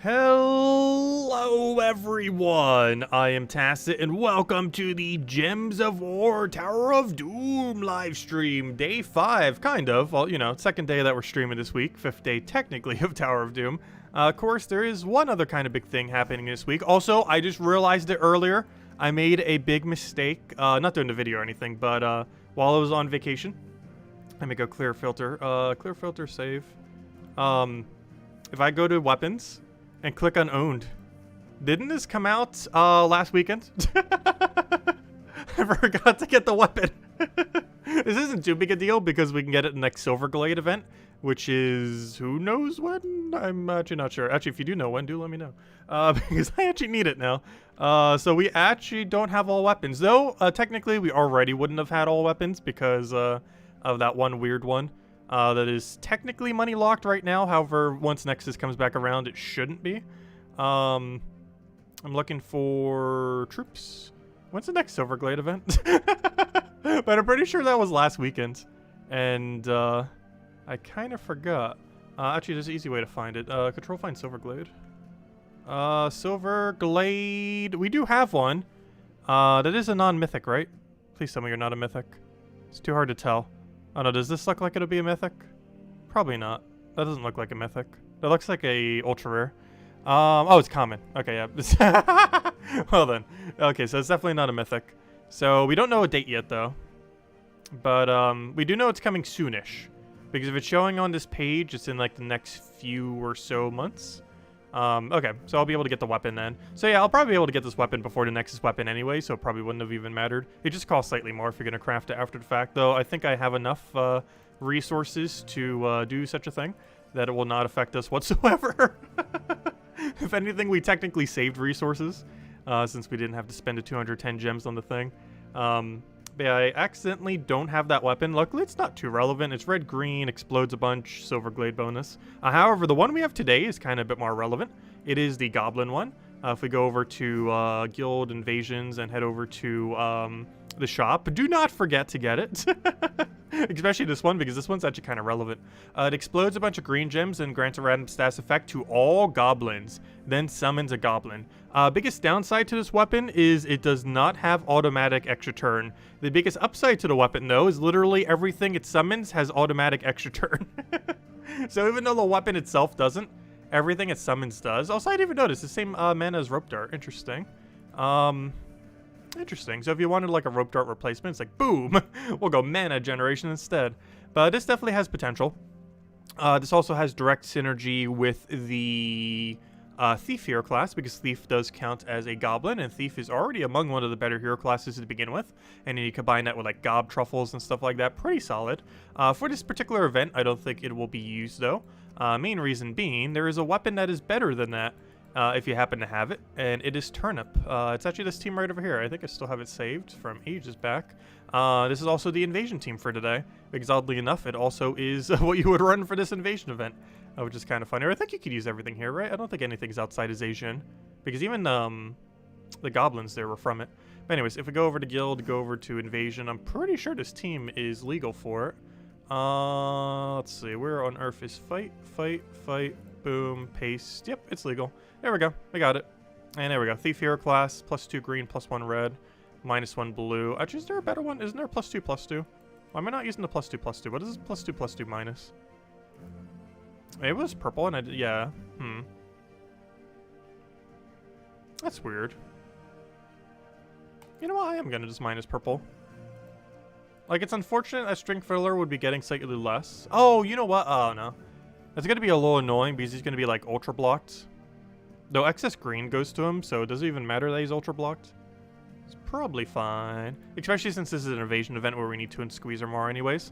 Hello everyone, I am Tacit and welcome to the Gems of War Tower of Doom live stream, day 5, kind of. Well, you know, second day that we're streaming this week, 5th day technically of Tower of Doom. Of course, there is one other kind of big thing happening this week. Also, I just realized it earlier. I made a big mistake, not doing the video or anything, but while I was on vacation. Let me go clear filter, save. If I go to weapons and click on owned, didn't this come out last weekend? I forgot to get the weapon. This isn't too big a deal because we can get it in the next Silverglade event, which is who knows when? I'm actually not sure. Actually, if you do know when, do let me know. Because I actually need it now. So we actually don't have all weapons. Though, technically, we already wouldn't have had all weapons because of that one weird one. That is technically money locked right now. However, once Nexus comes back around, it shouldn't be. I'm looking for troops. When's the next Silverglade event? But I'm pretty sure that was last weekend. And I kind of forgot. Actually, there's an easy way to find it. Control find Silverglade. Silverglade. We do have one. That is a non-mythic, right? Please tell me you're not a mythic. It's too hard to tell. Oh no, does this look like it'll be a mythic? Probably not. That doesn't look like a mythic. That looks like a ultra rare. Oh, it's common. Okay, yeah. Well then. Okay, so it's definitely not a mythic. So we don't know a date yet though. But we do know it's coming soonish. Because if it's showing on this page, it's in like the next few or so months. Okay, so I'll be able to get the weapon then. So yeah, I'll probably be able to get this weapon before the Nexus weapon anyway, so it probably wouldn't have even mattered. It just costs slightly more if you're going to craft it after the fact, though I think I have enough resources to do such a thing that it will not affect us whatsoever. If anything, we technically saved resources since we didn't have to spend the 210 gems on the thing. But yeah, I accidentally don't have that weapon. Luckily, it's not too relevant. It's red-green, explodes a bunch, Silverglade bonus. However, the one we have today is kind of a bit more relevant. It is the Goblin one. If we go over to Guild Invasions and head over to the shop, do not forget to get it. Especially this one, because this one's actually kind of relevant. It explodes a bunch of green gems and grants a random status effect to all goblins, then summons a goblin. Biggest downside to this weapon is it does not have automatic extra turn. The biggest upside to the weapon, though, is literally everything it summons has automatic extra turn. So even though the weapon itself doesn't, everything it summons does. Also, I didn't even notice the same mana as Rope Dart. Interesting. Interesting. So if you wanted like a Rope Dart replacement, it's like, boom, we'll go mana generation instead. But this definitely has potential. This also has direct synergy with the Thief hero class, because Thief does count as a goblin, and Thief is already among one of the better hero classes to begin with. And then you combine that with like gob truffles and stuff like that. Pretty solid. For this particular event, I don't think it will be used though. Main reason being, there is a weapon that is better than that. If you happen to have it, and it is Turnip. It's actually this team right over here. I think I still have it saved from ages back. This is also the invasion team for today, because oddly enough, it also is what you would run for this invasion event, which is kind of funny. I think you could use everything here, right? I don't think anything's outside is Asian, because even the goblins there were from it. But anyways, if we go over to Guild, go over to Invasion, I'm pretty sure this team is legal for it. Let's see, where on earth is fight, boom, paste. Yep, it's legal. There we go. We got it. And there we go. Thief hero class, +2 green, +1 red, -1 blue. Actually, is there a better one? Isn't there a +2/+2? Why am I not using the +2/+2? What is this +2/+2 minus? Maybe it was purple and I did, yeah. That's weird. You know what? I am going to just minus purple. Like, it's unfortunate that String Filler would be getting slightly less. Oh, you know what? Oh, no. That's going to be a little annoying because he's going to be, like, ultra blocked. Though excess green goes to him, so it doesn't even matter that he's ultra blocked. It's probably fine. Especially since this is an invasion event where we need to squeezer more anyways.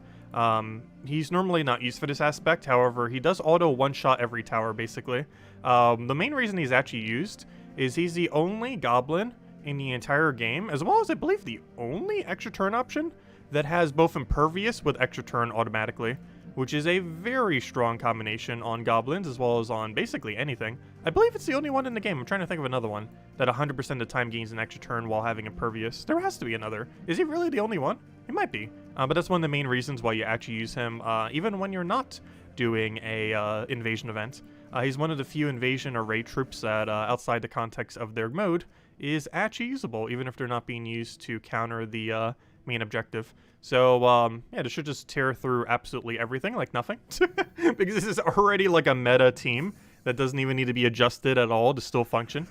He's normally not used for this aspect, however, he does auto one-shot every tower, basically. The main reason he's actually used is he's the only goblin in the entire game, as well as, I believe, the only extra turn option that has both Impervious with extra turn automatically, which is a very strong combination on goblins as well as on basically anything. I believe it's the only one in the game. I'm trying to think of another one that 100% of the time gains an extra turn while having Impervious. There has to be another. Is he really the only one? He might be. But that's one of the main reasons why you actually use him even when you're not doing a invasion event. He's one of the few invasion or raid troops that, outside the context of their mode, is actually usable, even if they're not being used to counter the main objective. So, yeah, this should just tear through absolutely everything like nothing. Because this is already like a meta team that doesn't even need to be adjusted at all to still function.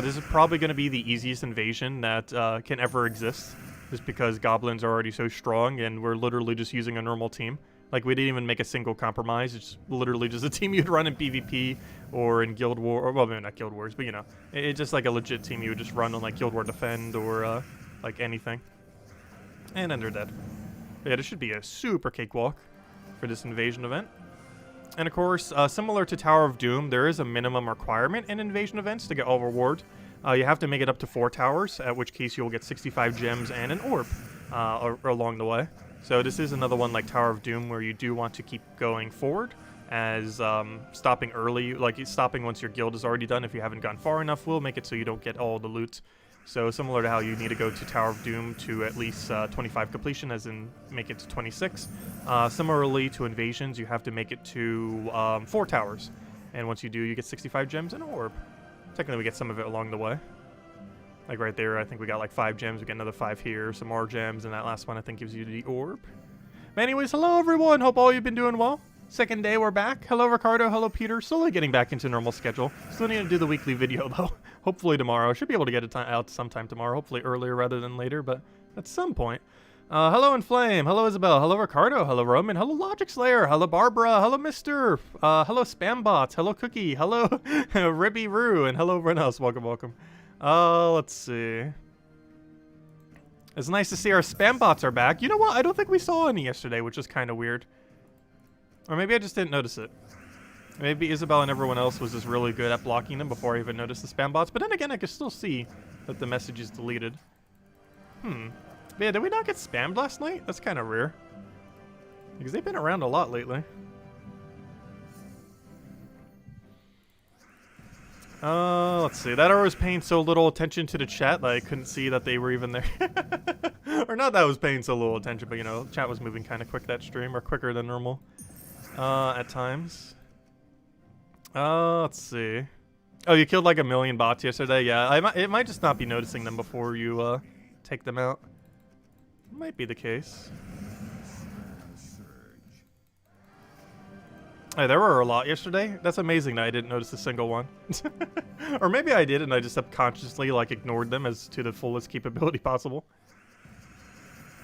This is probably going to be the easiest invasion that can ever exist, just because Goblins are already so strong, and we're literally just using a normal team. Like, we didn't even make a single compromise. It's literally just a team you'd run in PvP or in Guild War, or, well, maybe not Guild Wars, but, you know, it's just like a legit team you would just run on, like, Guild War Defend or, like, anything. And then they're dead. But yeah, this should be a super cakewalk for this invasion event. And of course, similar to Tower of Doom, there is a minimum requirement in invasion events to get all reward. You have to make it up to 4 towers, at which case you'll get 65 gems and an orb along the way. So this is another one like Tower of Doom where you do want to keep going forward, as stopping early, like stopping once your guild is already done if you haven't gone far enough will make it so you don't get all the loot. So similar to how you need to go to Tower of Doom to at least 25 completion, as in make it to 26. Similarly to invasions, you have to make it to 4 towers. And once you do, you get 65 gems and an orb. Technically, we get some of it along the way. Like right there, I think we got like 5 gems. We get another 5 here, some more gems, and that last one I think gives you the orb. But anyways, hello everyone. Hope all you've been doing well. Second day, we're back. Hello, Ricardo. Hello, Peter. Slowly getting back into normal schedule. Still need to do the weekly video, though. Hopefully tomorrow. I should be able to get it out sometime tomorrow. Hopefully earlier rather than later, but at some point. Hello, Inflame. Hello, Isabel. Hello, Ricardo. Hello, Roman. Hello, Logic Slayer. Hello, Barbara. Hello, Mister. Hello, Spambot. Hello, Cookie. Hello, Ribby Roo. And hello, Renhouse. Welcome, welcome. Let's see. It's nice to see our Spambots are back. You know what? I don't think we saw any yesterday, which is kind of weird. Or maybe I just didn't notice it. Maybe Isabel and everyone else was just really good at blocking them before I even noticed the spam bots. But then again, I could still see that the message is deleted. But yeah, did we not get spammed last night? That's kind of rare. Because they've been around a lot lately. Let's see. That I was paying so little attention to the chat that I couldn't see that they were even there. Or not that I was paying so little attention, but you know, chat was moving kind of quick that stream, or quicker than normal. At times. Let's see. Oh, you killed like 1 million bots yesterday? Yeah, it might just not be noticing them before you, take them out. Might be the case. Hey, there were a lot yesterday. That's amazing that I didn't notice a single one. Or maybe I did and I just subconsciously, like, ignored them as to the fullest capability possible.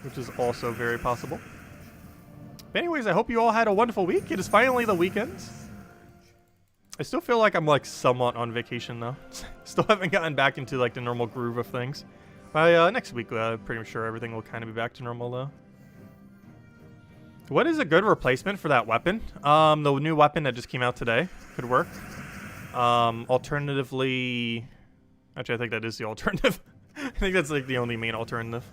Which is also very possible. But anyways, I hope you all had a wonderful week. It is finally the weekend. I still feel like I'm like somewhat on vacation though. Still haven't gotten back into like the normal groove of things. By next week, pretty sure everything will kind of be back to normal though. What is a good replacement for that weapon? The new weapon that just came out today could work. Alternatively, actually I think that is the alternative. I think that's like the only main alternative.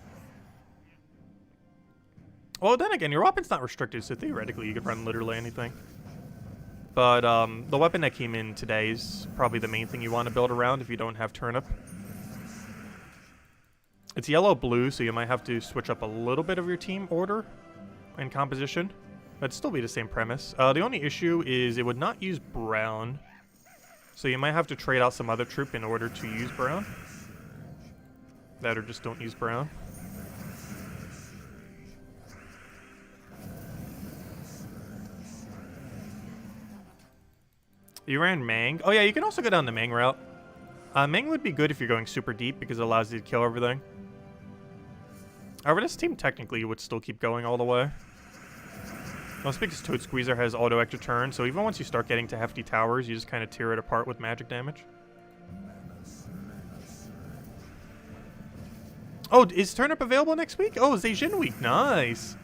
Well, then again, your weapon's not restricted, so theoretically you could run literally anything. But the weapon that came in today is probably the main thing you want to build around if you don't have turnip. It's yellow-blue, so you might have to switch up a little bit of your team order and composition. But it'd still be the same premise. The only issue is it would not use brown. So you might have to trade out some other troop in order to use brown. That or just don't use brown. You ran Mang. Oh yeah, you can also go down the Mang route. Mang would be good if you're going super deep because it allows you to kill everything. However, this team technically would still keep going all the way. Most because Toad Squeezer has auto extra turn, so even once you start getting to hefty towers, you just kind of tear it apart with magic damage. Oh, is Turnip available next week? Oh, Zhejian week. Nice.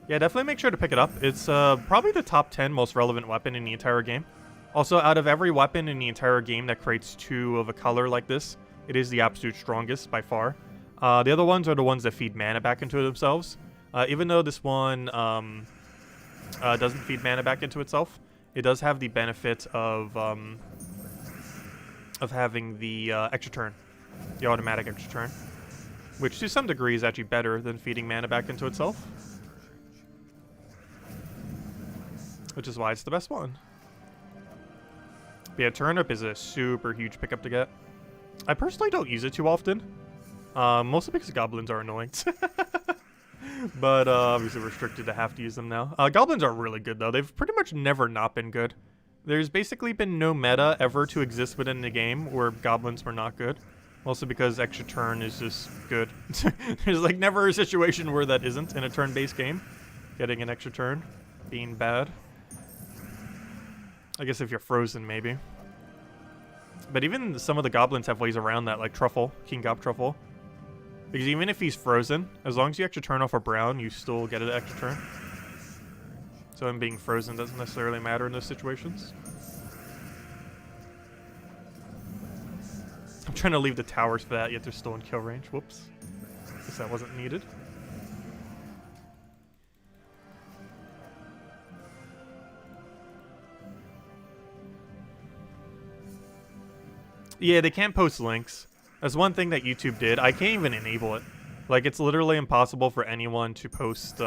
Yeah, definitely make sure to pick it up. It's probably the top 10 most relevant weapon in the entire game. Also, out of every weapon in the entire game that creates 2 of a color like this, it is the absolute strongest by far. The other ones are the ones that feed mana back into themselves. Even though this one doesn't feed mana back into itself, it does have the benefit of having the extra turn, the automatic extra turn, which to some degree is actually better than feeding mana back into itself, which is why it's the best one. But yeah, turnip is a super huge pickup to get. I personally don't use it too often. Mostly because goblins are annoying. But obviously restricted to have to use them now. Goblins are really good though. They've pretty much never not been good. There's basically been no meta ever to exist within the game where goblins were not good. Mostly because extra turn is just good. There's like never a situation where that isn't in a turn-based game. Getting an extra turn being bad. I guess if you're frozen, maybe. But even some of the goblins have ways around that, like Truffle, King Gob Truffle. Because even if he's frozen, as long as you extra turn off a brown, you still get an extra turn. So him being frozen doesn't necessarily matter in those situations. I'm trying to leave the towers for that, yet they're still in kill range. Whoops. Guess that wasn't needed. Yeah, they can't post links. That's one thing that YouTube did. I can't even enable it. Like, it's literally impossible for anyone to post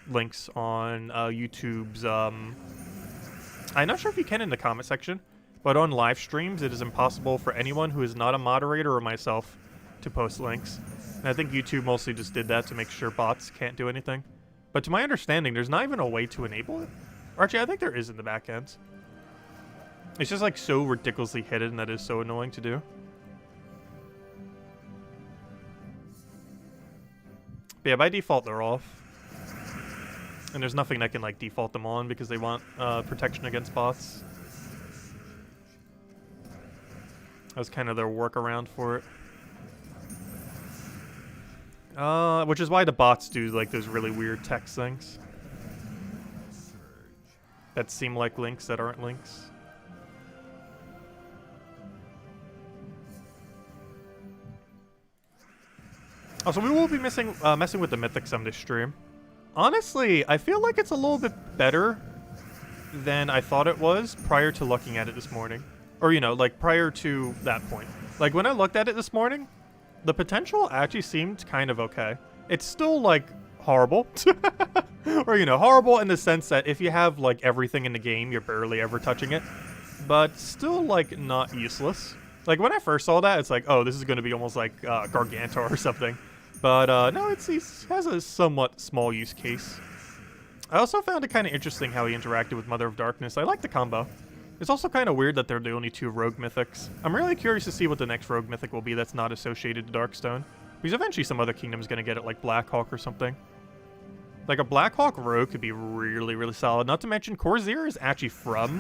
links on YouTube's... I'm not sure if you can in the comment section, but on live streams, it is impossible for anyone who is not a moderator or myself to post links. And I think YouTube mostly just did that to make sure bots can't do anything. But to my understanding, there's not even a way to enable it. Or actually, I think there is in the back end. It's just like so ridiculously hidden that it's so annoying to do. But yeah, by default they're off. And there's nothing that can like default them on because they want protection against bots. That was kind of their workaround for it. Which is why the bots do like those really weird text things. That seem like links that aren't links. Also, we will be messing with the Mythic some this stream. Honestly, I feel like it's a little bit better than I thought it was prior to looking at it this morning. Or, you know, like prior to that point. Like, when I looked at it this morning, the potential actually seemed kind of okay. It's still, like, horrible. Or, you know, horrible in the sense that if you have, like, everything in the game, you're barely ever touching it. But still, like, not useless. Like, when I first saw that, it's like, oh, this is going to be almost like Gargantor or something. But, no, it has a somewhat small use case. I also found it kind of interesting how he interacted with Mother of Darkness. I like the combo. It's also kind of weird that they're the only two rogue mythics. I'm really curious to see what the next rogue mythic will be that's not associated to Darkstone. Because eventually some other kingdom's going to get it, like Blackhawk or something. Like, a Blackhawk rogue could be really, really solid. Not to mention, Corsair is actually from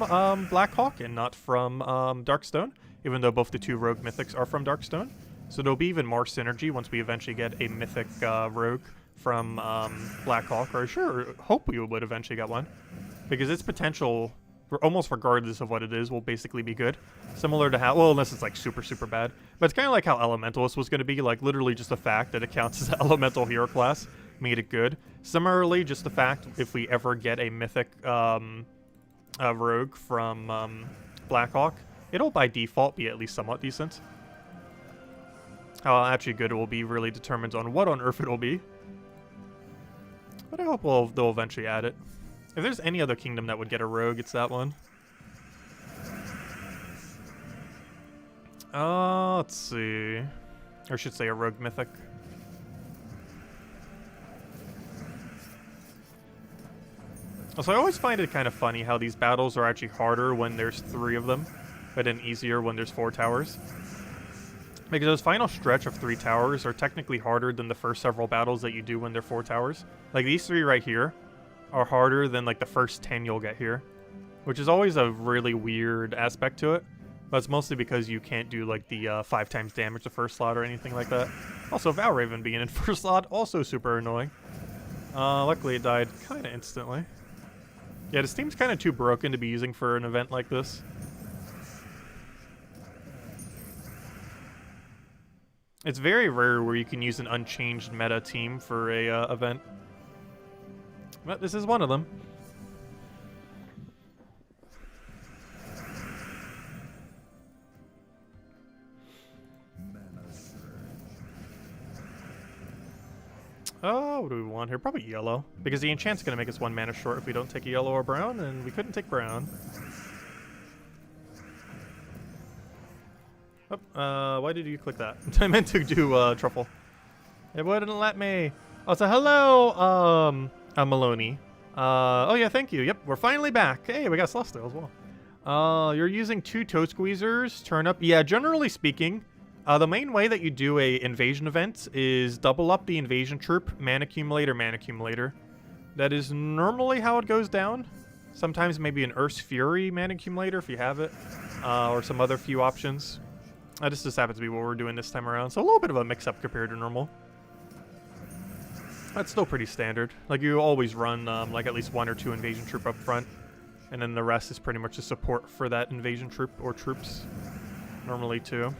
Blackhawk and not from Darkstone. Even though both the two rogue mythics are from Darkstone. So there'll be even more synergy once we eventually get a mythic rogue from Blackhawk. Or sure, hope we would eventually get one. Because its potential, almost regardless of what it is, will basically be good. Similar to how, well, unless it's like super, super bad. But it's kind of like how Elementalist was going to be. Like, literally just the fact that it counts as an elemental hero class made it good. Similarly, just the fact if we ever get a mythic rogue from Blackhawk, it'll by default be at least somewhat decent. How actually good it will be really determines on what on earth it'll be. But I hope they'll eventually add it. If there's any other kingdom that would get a rogue, it's that one. Let's see. Or I should say a rogue mythic. Also, I always find it kind of funny how these battles are actually harder when there's 3 of them, but then easier when there's 4 towers. Because those final stretch of 3 towers are technically harder than the first several battles that you do when they're 4 towers. Like, these 3 right here are harder than, like, the first 10 you'll get here. Which is always a really weird aspect to it. But it's mostly because you can't do, like, the 5 times damage the first slot or anything like that. Also, Valraven being in first slot, also super annoying. Luckily it died kind of instantly. Yeah, this team's kind of too broken to be using for an event like this. It's very rare where you can use an unchanged meta team for a event. But this is one of them. Oh, what do we want here? Probably yellow. Because the enchant's going to make us 1 mana short if we don't take a yellow or brown, and we couldn't take brown. Oh, why did you click that? I meant to do truffle. It wouldn't let me. Oh, so hello, Maloney. Oh yeah, thank you. Yep, we're finally back. Hey, we got Celestial as well. You're using 2 Toad Squeezers. Turn up. Yeah, generally speaking, the main way that you do a invasion event is double up the invasion troop, mana accumulator. That is normally how it goes down. Sometimes maybe an Earth's Fury mana accumulator if you have it, or some other few options. This just happens to be what we're doing this time around. So a little bit of a mix-up compared to normal. That's still pretty standard. Like, you always run like at least 1 or 2 invasion troop up front, and then the rest is pretty much a support for that invasion troop or troops. Normally 2.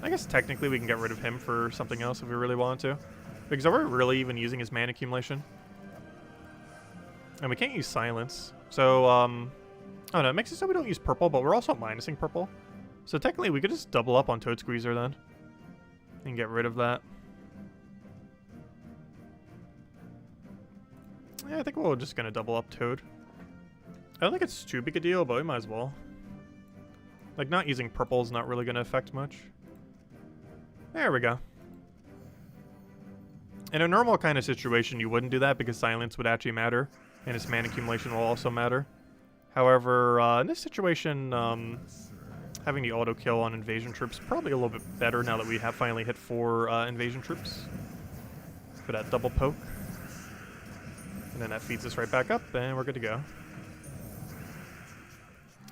I guess technically we can get rid of him for something else if we really want to. Because are we really even using his mana accumulation? And we can't use silence. So, oh no, it makes it so we don't use purple, but we're also minusing purple. So technically we could just double up on Toad Squeezer then. And get rid of that. Yeah, I think we're just gonna double up Toad. I don't think it's too big a deal, but we might as well. Like, not using purple is not really gonna affect much. There we go. In a normal kind of situation, you wouldn't do that because silence would actually matter, and its mana accumulation will also matter. However, in this situation, having the auto kill on invasion troops is probably a little bit better now that we have finally hit 4 invasion troops for that double poke. And then that feeds us right back up, and we're good to go.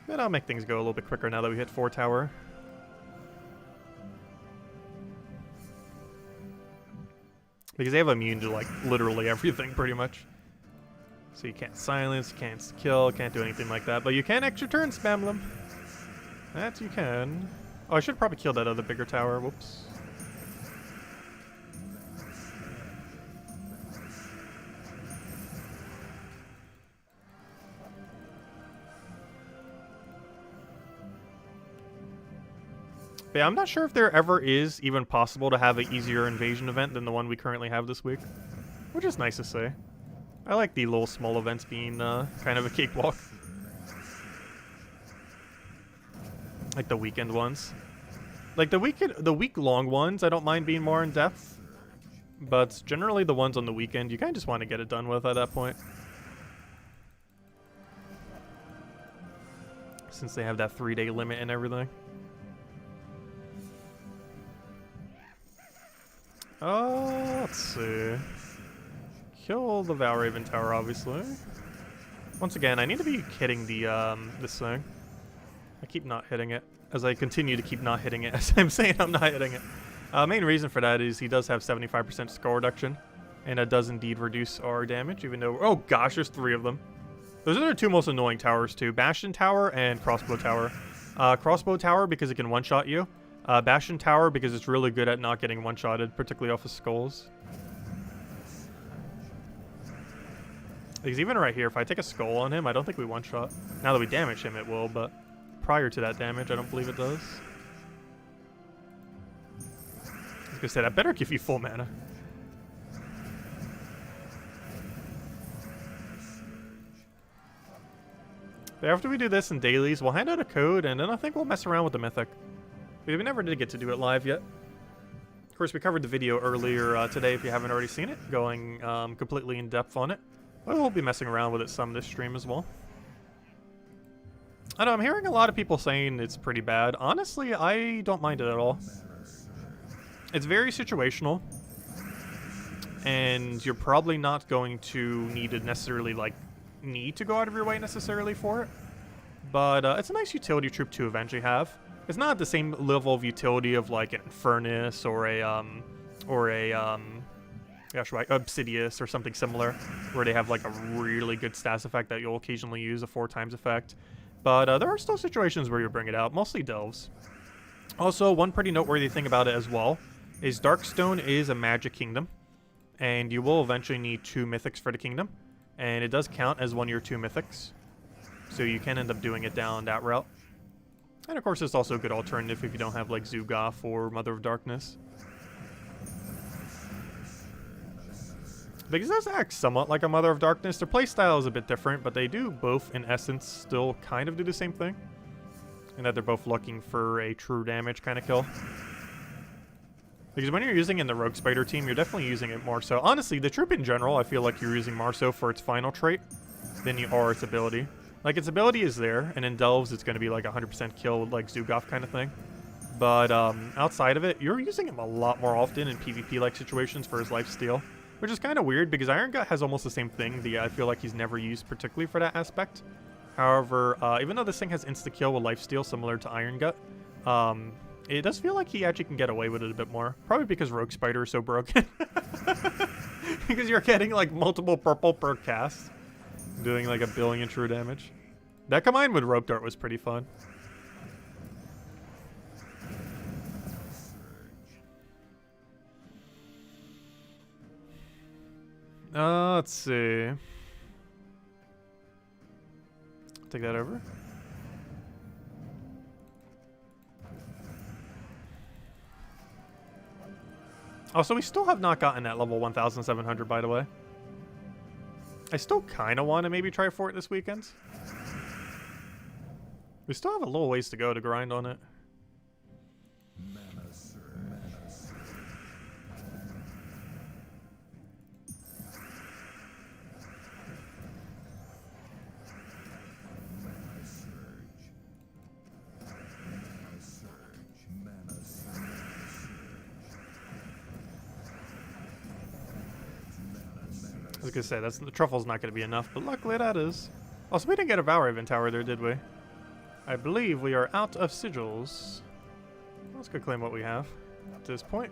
Then I'll make things go a little bit quicker now that we hit 4 tower. Because they have immune to, like, literally everything, pretty much. So you can't silence, can't kill, can't do anything like that. But you can extra turn spam them. That you can. Oh, I should probably kill that other bigger tower. Whoops. But yeah, I'm not sure if there ever is even possible to have an easier invasion event than the one we currently have this week. Which is nice to say. I like the little small events being kind of a cakewalk. Like the weekend ones. Like the week-long ones, I don't mind being more in depth. But generally the ones on the weekend, you kind of just want to get it done with at that point. Since they have that 3-day limit and everything. Oh, let's see. Kill the Valraven Tower, obviously. Once again, I need to be hitting the this thing. I keep not hitting it, as I continue to keep not hitting it, as I'm saying I'm not hitting it. Main reason for that is he does have 75% skull reduction, and it does indeed reduce our damage, even though... Oh gosh, there's 3 of them. Those are the 2 most annoying towers, too. Bastion Tower and Crossbow Tower. Crossbow Tower, because it can one-shot you. Bastion Tower, because it's really good at not getting one-shotted, particularly off of skulls. Because even right here, if I take a skull on him, I don't think we one-shot. Now that we damage him, it will, but prior to that damage, I don't believe it does. I was gonna say, that better give you full mana. But after we do this in dailies, we'll hand out a code, and then I think we'll mess around with the Mythic. Because we never did get to do it live yet. Of course, we covered the video earlier today, if you haven't already seen it, going completely in depth on it. But we'll be messing around with it some this stream as well. I know, I'm hearing a lot of people saying it's pretty bad. Honestly, I don't mind it at all. It's very situational. And you're probably not going to need to necessarily, like, need to go out of your way necessarily for it. But it's a nice utility troop to eventually have. It's not the same level of utility of, like, an Infernus or a Obsidius or something similar, where they have, like, a really good stats effect that you'll occasionally use, a 4x effect. But there are still situations where you bring it out, mostly delves. Also, one pretty noteworthy thing about it as well is Darkstone is a magic kingdom, and you will eventually need 2 mythics for the kingdom, and it does count as 1 of your 2 mythics, so you can end up doing it down that route. And of course, it's also a good alternative if you don't have, like, Zugoth or Mother of Darkness. Because it does act somewhat like a Mother of Darkness. Their playstyle is a bit different, but they do both, in essence, still kind of do the same thing. and that they're both looking for a true damage kind of kill. Because when you're using it in the Rogue Spider team, you're definitely using it more so. Honestly, the troop in general, I feel like you're using more so for its final trait than you are its ability. Like, its ability is there, and in Delves, it's going to be like 100% kill, like Zugaf kind of thing. But outside of it, you're using him a lot more often in PvP-like situations for his lifesteal, which is kind of weird because Iron Gut has almost the same thing. I feel like he's never used particularly for that aspect. However, even though this thing has insta-kill with lifesteal similar to Iron Gut, it does feel like he actually can get away with it a bit more. Probably because Rogue Spider is so broken. Because you're getting like multiple purple per cast, doing like 1 billion true damage. That combined with Rope Dart was pretty fun. Let's see. Take that over. Oh, so we still have not gotten that level 1,700, by the way. I still kind of want to maybe try for it this weekend. We still have a little ways to go to grind on it. I was gonna say, the truffle's not gonna be enough, but luckily that is. Also, we didn't get a Valraven tower there, did we? I believe we are out of sigils. Let's go claim what we have at this point.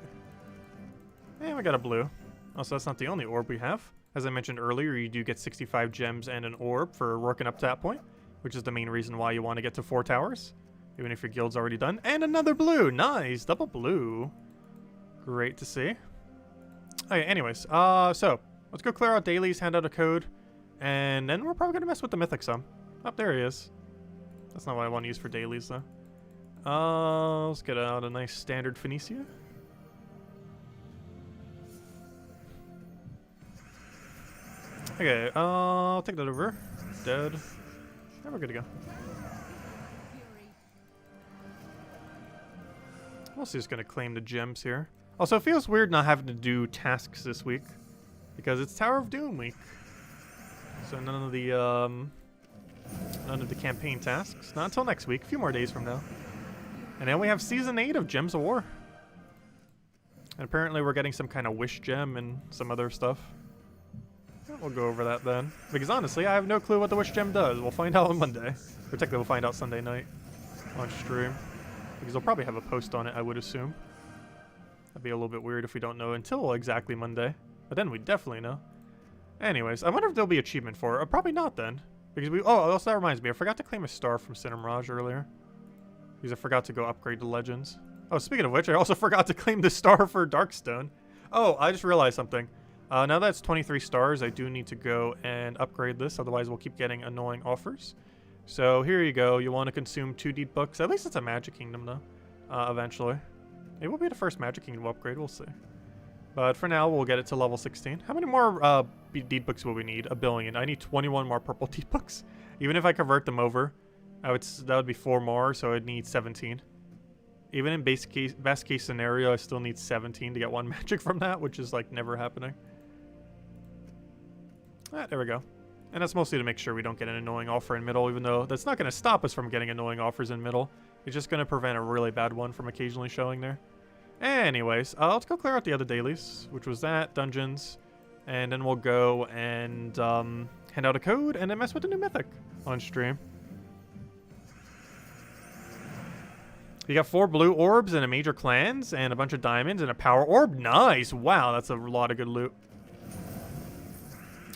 And we got a blue. Also, that's not the only orb we have. As I mentioned earlier, you do get 65 gems and an orb for working up to that point, which is the main reason why you want to get to 4 towers, even if your guild's already done. And another blue! Nice! Double blue. Great to see. Okay, anyways, so let's go clear out dailies, hand out a code, and then we're probably going to mess with the Mythic some. Oh, there he is. That's not what I want to use for dailies, though. Let's get out a nice standard Phoenicia. Okay, I'll take that over. Dead. And we're good to go. Also just going to claim the gems here. Also, it feels weird not having to do tasks this week, because it's Tower of Doom week. So none of the campaign tasks. Not until next week, a few more days from now. And then we have Season 8 of Gems of War. And apparently we're getting some kind of wish gem and some other stuff. We'll go over that then. Because honestly, I have no clue what the wish gem does. We'll find out on Monday. Particularly we'll find out Sunday night on stream. Because they'll probably have a post on it, I would assume. That'd be a little bit weird if we don't know until exactly Monday. But then we definitely know. Anyways, I wonder if there'll be achievement for it. Probably not then. Because we... Oh, also that reminds me. I forgot to claim a star from Cinnamraj earlier. Because I forgot to go upgrade to Legends. Oh, speaking of which, I also forgot to claim the star for Darkstone. Oh, I just realized something. Now that it's 23 stars, I do need to go and upgrade this. Otherwise, we'll keep getting annoying offers. So here you go. You want to consume 2 deep books. At least it's a Magic Kingdom, though. Eventually. It will be the first Magic Kingdom upgrade. We'll see. But for now, we'll get it to level 16. How many more deep books will we need? 1 billion. I need 21 more purple deep books. Even if I convert them over, that would be 4 more, so I'd need 17. Even in best case scenario, I still need 17 to get 1 magic from that, which is like never happening. There we go. And that's mostly to make sure we don't get an annoying offer in middle, even though that's not going to stop us from getting annoying offers in middle. It's just going to prevent a really bad one from occasionally showing there. Anyways, let's go clear out the other dailies, which was that, dungeons. And then we'll go and hand out a code and then mess with the new Mythic on stream. You got 4 blue orbs and a major clans and a bunch of diamonds and a power orb. Nice! Wow, that's a lot of good loot.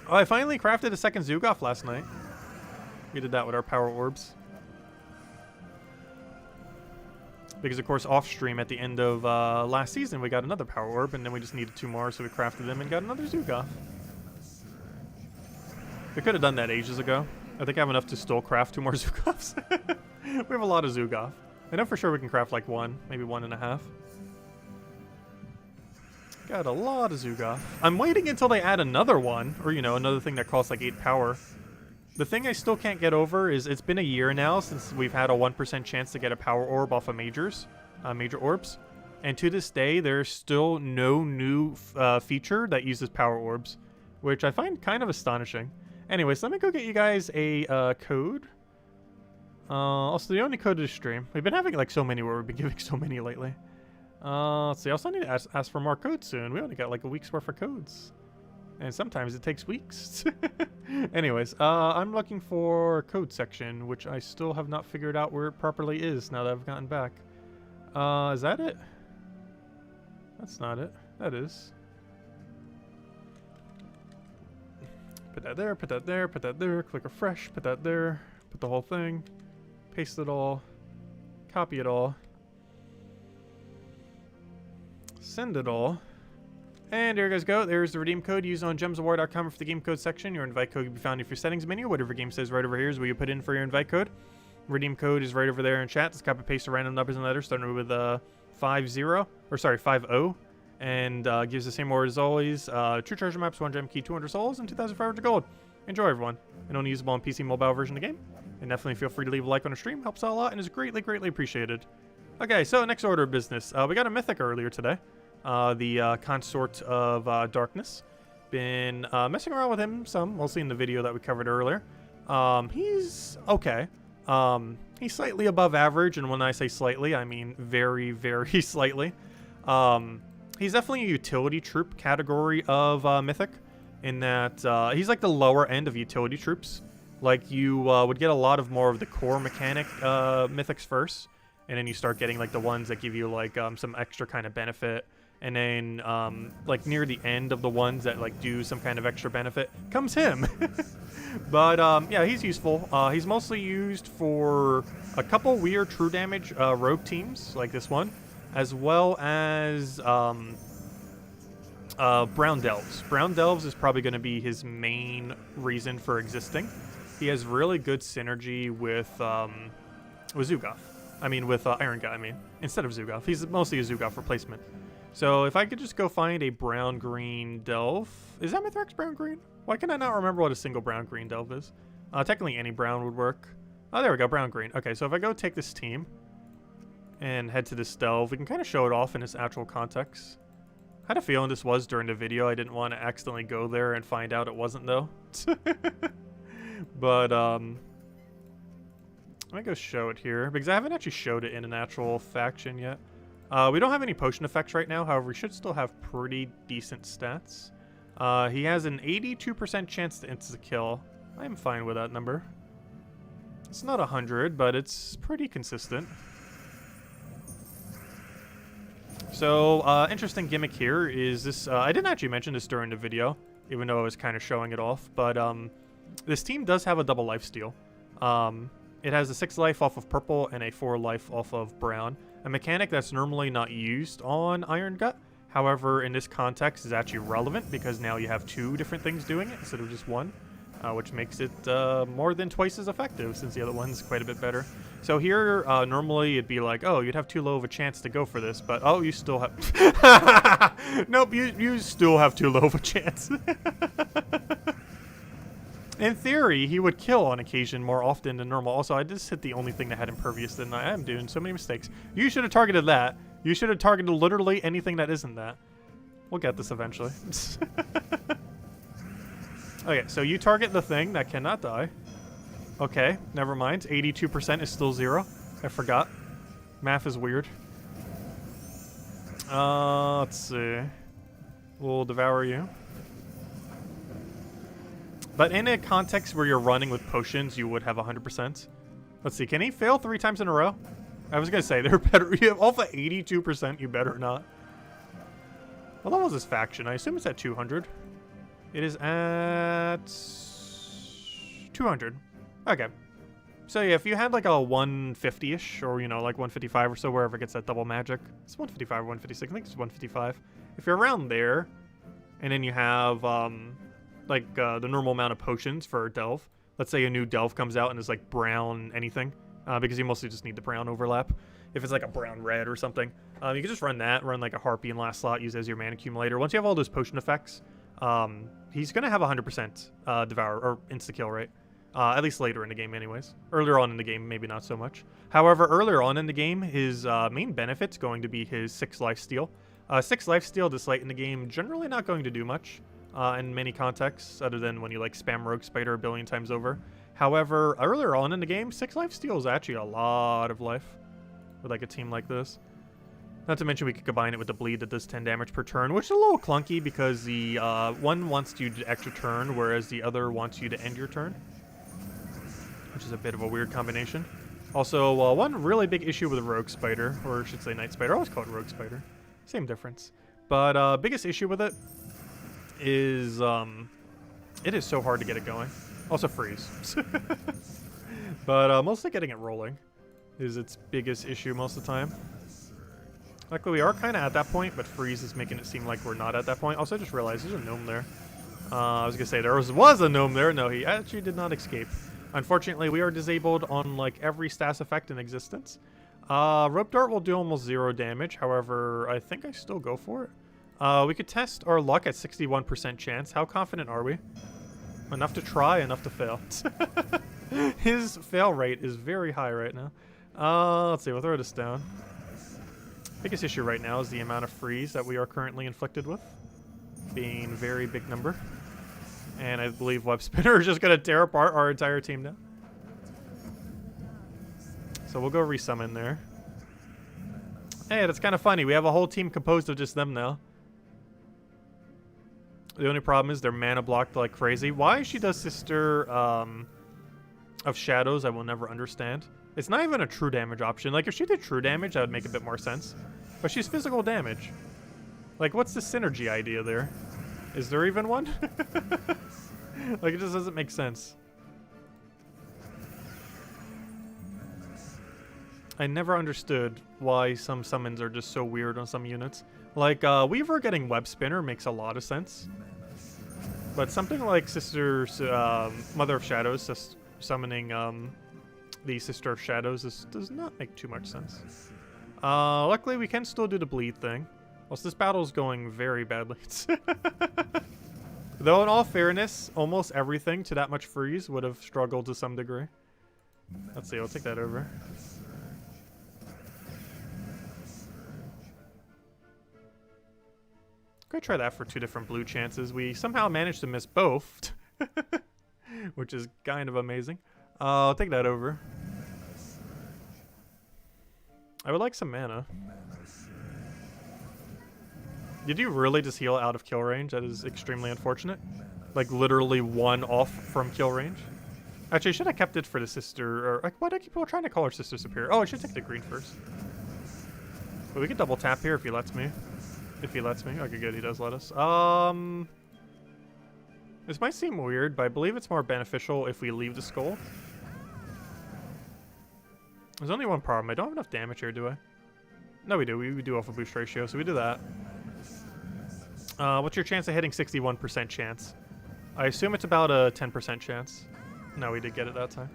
Oh, I finally crafted a second Zugaf last night. We did that with our power orbs. Because, of course, off-stream at the end of last season, we got another power orb, and then we just needed 2 more, so we crafted them and got another Zugaf. We could have done that ages ago. I think I have enough to still craft 2 more Zugafs. We have a lot of Zugaf. I know for sure we can craft like 1, maybe 1.5. Got a lot of Zugaf. I'm waiting until they add another one, or, you know, another thing that costs like 8 power. The thing I still can't get over is it's been a year now since we've had a 1% chance to get a power orb off of major orbs. And to this day, there's still no new feature that uses power orbs, which I find kind of astonishing. Anyways, let me go get you guys a code. Also, the only code to stream. We've been having like so many where we've been giving so many lately. Let's see. I also need to ask for more codes soon. We only got like a week's worth of codes. And sometimes it takes weeks. Anyways, I'm looking for code section, which I still have not figured out where it properly is now that I've gotten back. Is that it? That's not it. That is. Put that there, put that there, put that there, click refresh, put that there, put the whole thing, paste it all, copy it all, send it all. And there you guys go. There's the redeem code used on gemsawar.com for the game code section. Your invite code can be found in your settings menu. Whatever game says right over here is where you put in for your invite code. Redeem code is right over there in chat. Just copy paste the random numbers and letters starting with 50, and gives the same order as always. 2 treasure maps, 1 gem key, 200 souls, and 2,500 gold. Enjoy, everyone. And only usable on PC mobile version of the game. And definitely feel free to leave a like on the stream. Helps out a lot and is greatly, greatly appreciated. Okay, so next order of business. We got a Mythic earlier today. The Consort of Darkness. Been messing around with him some, mostly in the video that we covered earlier. He's okay. He's slightly above average, and when I say slightly, I mean very, very slightly. He's definitely a utility troop category of Mythic, in that he's like the lower end of utility troops. Like, you would get a lot of more of the core mechanic Mythics first, and then you start getting like the ones that give you like some extra kind of benefit. And then, like, near the end of the ones that, like, do some kind of extra benefit comes him. But, yeah, he's useful. He's mostly used for a couple weird true damage rogue teams, like this one, as well as Brown Delves. Brown Delves is probably going to be his main reason for existing. He has really good synergy with Zugoth. I mean, with Iron Guy, instead of Zugoth. He's mostly a Zugoth replacement. So if I could just go find a brown-green delve. Is that Mithrax brown-green? Why can I not remember what a single brown-green delve is? Technically any brown would work. Oh, there we go, brown-green. Okay, so if I go take this team and head to this delve, we can kind of show it off in its actual context. I had a feeling this was during the video. I didn't want to accidentally go there and find out it wasn't, though. But, let me go show it here, because I haven't actually showed it in an actual faction yet. We don't have any potion effects right now, however, we should still have pretty decent stats. He has an 82% chance to insta-kill. I'm fine with that number. It's not 100, but it's pretty consistent. So, interesting gimmick here is this, I didn't actually mention this during the video, even though I was kind of showing it off, but this team does have a double lifesteal. It has a 6 life off of purple and a 4 life off of brown. A mechanic that's normally not used on Iron Gut. However, in this context is actually relevant because now you have 2 different things doing it instead of just 1. Which makes it more than twice as effective since the other one's quite a bit better. So here, normally it'd be like, oh, you'd have too low of a chance to go for this, but oh, you still have... Nope, you still have too low of a chance. In theory, he would kill on occasion more often than normal. Also, I just hit the only thing that had impervious, didn't I? I'm doing so many mistakes. You should have targeted that. You should have targeted literally anything that isn't that. We'll get this eventually. Okay, so you target the thing that cannot die. Okay, never mind. 82% is still 0. I forgot. Math is weird. Let's see. We'll devour you. But in a context where you're running with potions, you would have 100%. Let's see, can he fail 3 times in a row? I was gonna say, they're better. You have alpha 82%, you better not. What level is this faction? I assume it's at 200. It is at 200. Okay. So yeah, if you had like a 150-ish, or, you know, like 155 or so, wherever it gets that double magic. It's 155 or 156, I think it's 155. If you're around there, and then you have, like, the normal amount of potions for Delve. Let's say a new Delve comes out and is like brown anything, because you mostly just need the brown overlap. If it's like a brown red or something, you can just run that, run like a Harpy in last slot, use as your mana accumulator. Once you have all those potion effects, he's going to have 100% Devour, or insta-kill rate. At least later in the game anyways. Earlier on in the game, maybe not so much. However, earlier on in the game, his main benefit's going to be his 6 lifesteal. 6 lifesteal this late in the game, generally not going to do much in many contexts, other than when you like spam Rogue Spider a billion times over. However, earlier on in the game, 6 lifesteal is actually a lot of life with like a team like this. Not to mention we could combine it with the bleed that does 10 damage per turn, which is a little clunky because the one wants you to extra turn, whereas the other wants you to end your turn, which is a bit of a weird combination. Also, one really big issue with Rogue Spider, or I should say Night Spider. I always call it Rogue Spider. Same difference. But biggest issue with it is it is so hard to get it going. Also freeze. But mostly getting it rolling is its biggest issue most of the time. Luckily, we are kind of at that point, but freeze is making it seem like we're not at that point. Also, I just realized there's a gnome there. I was going to say there was a gnome there. No, he actually did not escape. Unfortunately, we are disabled on like every status effect in existence. Rope Dart will do almost 0 damage. However, I think I still go for it. We could test our luck at 61% chance. How confident are we? Enough to try, enough to fail. His fail rate is very high right now. Let's see, we'll throw this down. Biggest issue right now is the amount of freeze that we are currently inflicted with, being very big number. And I believe Web Spinner is just going to tear apart our entire team now. So we'll go resummon there. Hey, that's kind of funny. We have a whole team composed of just them now. The only problem is they're mana blocked like crazy. Why she does Sister of Shadows, I will never understand. It's not even a true damage option. Like, if she did true damage, that would make a bit more sense. But she's physical damage. Like, what's the synergy idea there? Is there even one? Like, it just doesn't make sense. I never understood why some summons are just so weird on some units. Like, Weaver getting Web Spinner makes a lot of sense. But something like Sister's Mother of Shadows summoning the Sister of Shadows does not make too much sense. Luckily, we can still do the bleed thing. Whilst this battle is going very badly. Though, in all fairness, almost everything to that much freeze would have struggled to some degree. Let's see, I'll take that over. Go try that for 2 different blue chances. We somehow managed to miss both, which is kind of amazing. I'll take that over. I would like some mana. Did you really just heal out of kill range? That is extremely unfortunate. Like, literally 1 off from kill range. Actually, I should have kept it for the sister. Or, like, why do I keep trying to call her Sister Superior? Oh, I should take the green first. But we can double tap here if he lets me. If he lets me. Okay, good. He does let us. This might seem weird, but I believe it's more beneficial if we leave the skull. There's only one problem. I don't have enough damage here, do I? No, we do. We do off a boost ratio, so we do that. What's your chance of hitting 61% chance? I assume it's about a 10% chance. No, we did get it that time.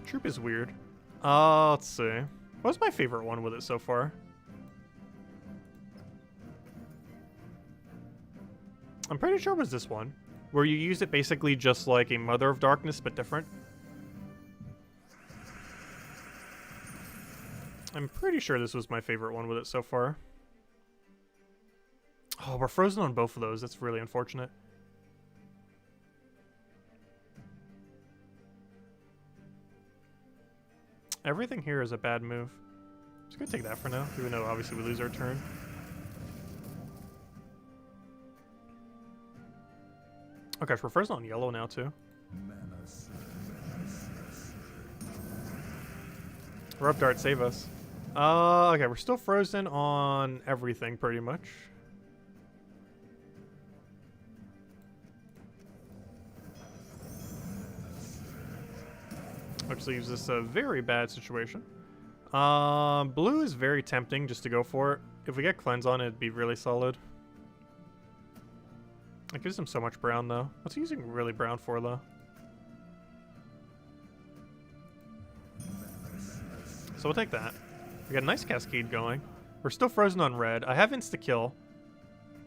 Troop is weird. Let's see. What's my favorite one with it so far? I'm pretty sure it was this one, where you use it basically just like a Mother of Darkness, but different. I'm pretty sure this was my favorite one with it so far. Oh, we're frozen on both of those. That's really unfortunate. Everything here is a bad move. Just gonna take that for now, even though obviously we lose our turn. Oh gosh, we're frozen on yellow now too. Rope Dart, save us. Okay, we're still frozen on everything pretty much. Which leaves us a very bad situation. Blue is very tempting just to go for it. If we get cleanse on it, it'd be really solid. It gives him so much brown though. What's he using really brown for though? So we'll take that. We got a nice cascade going. We're still frozen on red. I have insta-kill.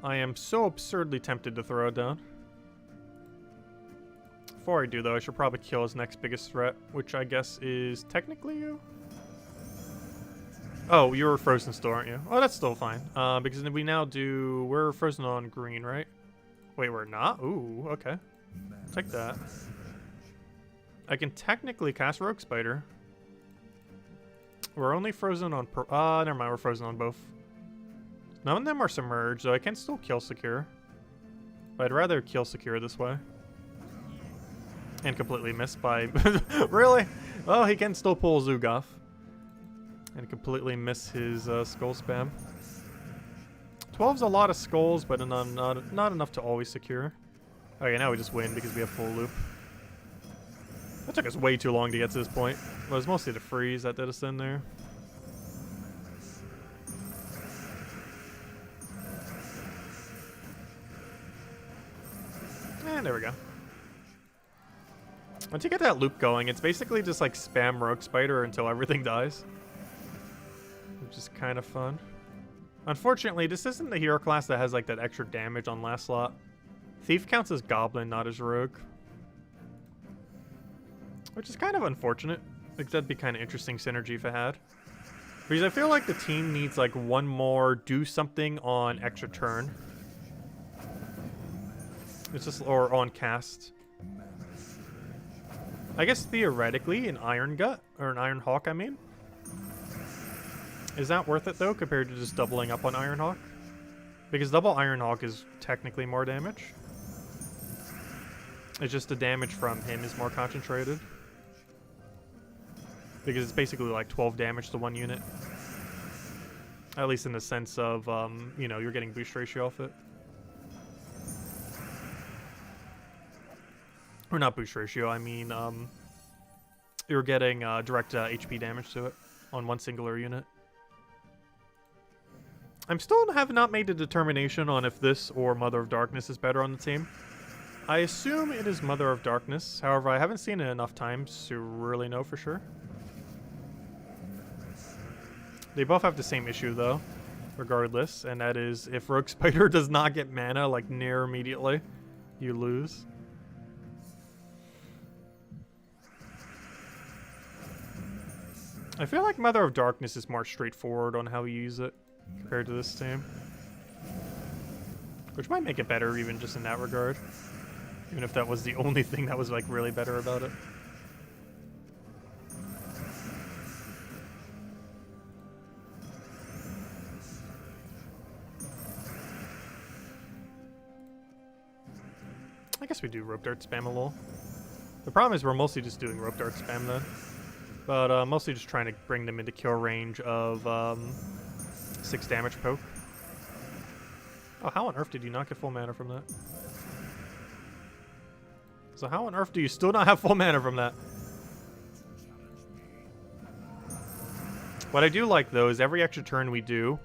I am so absurdly tempted to throw it down. Before I do, though, I should probably kill his next biggest threat, which I guess is technically you? Oh, you're frozen still, aren't you? Oh, that's still fine. Because we now do... We're frozen on green, right? Wait, we're not? Ooh, okay. Take that. I can technically cast Rogue Spider. We're only frozen on... never mind, we're frozen on both. None of them are submerged, so I can still kill secure. But I'd rather kill secure this way. And completely miss by... Really? Oh, he can still pull Zugoff. And completely miss his skull spam. 12's a lot of skulls, but not enough to always secure. Okay, now we just win because we have full loop. That took us way too long to get to this point. Well, it was mostly the freeze that did us in there. And there we go. Once you get that loop going, it's basically just like spam Rogue Spider until everything dies. Which is kind of fun. Unfortunately, this isn't the hero class that has like that extra damage on last slot. Thief counts as Goblin, not as Rogue. Which is kind of unfortunate. Like, that'd be kind of interesting synergy if it had. Because I feel like the team needs like one more do something on extra turn. It's just, or on cast. I guess theoretically an Iron Gut, or an Iron Hawk, I mean. Is that worth it though, compared to just doubling up on Iron Hawk? Because double Iron Hawk is technically more damage. It's just the damage from him is more concentrated. Because it's basically like 12 damage to one unit. At least in the sense of, you know, you're getting boost ratio off it. Or not boost ratio, I mean, you're getting direct HP damage to it on one singular unit. I'm still have not made a determination on if this or Mother of Darkness is better on the team. I assume it is Mother of Darkness. However, I haven't seen it enough times to really know for sure. They both have the same issue though, regardless, and that is if Rogue Spider does not get mana like near immediately, you lose. I feel like Mother of Darkness is more straightforward on how you use it compared to this team. Which might make it better even just in that regard. Even if that was the only thing that was like really better about it. I guess we do Rope Dart spam a little. The problem is we're mostly just doing Rope Dart spam then. But mostly just trying to bring them into kill range of 6 damage poke. Oh, how on earth did you not get full mana from that? So how on earth do you still not have full mana from that? What I do like though is every extra turn we do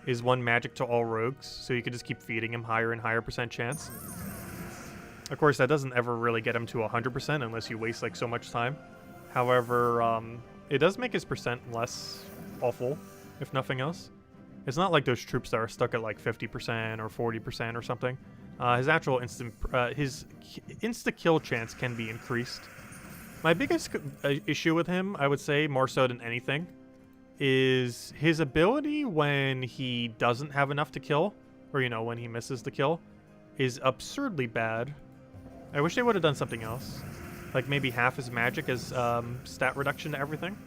is one magic to all rogues, so you can just keep feeding him higher and higher percent chance. Of course, that doesn't ever really get him to 100% unless you waste like so much time. However, it does make his percent less awful, if nothing else. It's not like those troops that are stuck at like 50% or 40% or something. His actual insta kill chance can be increased. My biggest issue with him, I would say, more so than anything, is his ability when he doesn't have enough to kill, or you know, when he misses the kill, is absurdly bad. I wish they would have done something else. Like maybe half his magic as stat reduction to everything.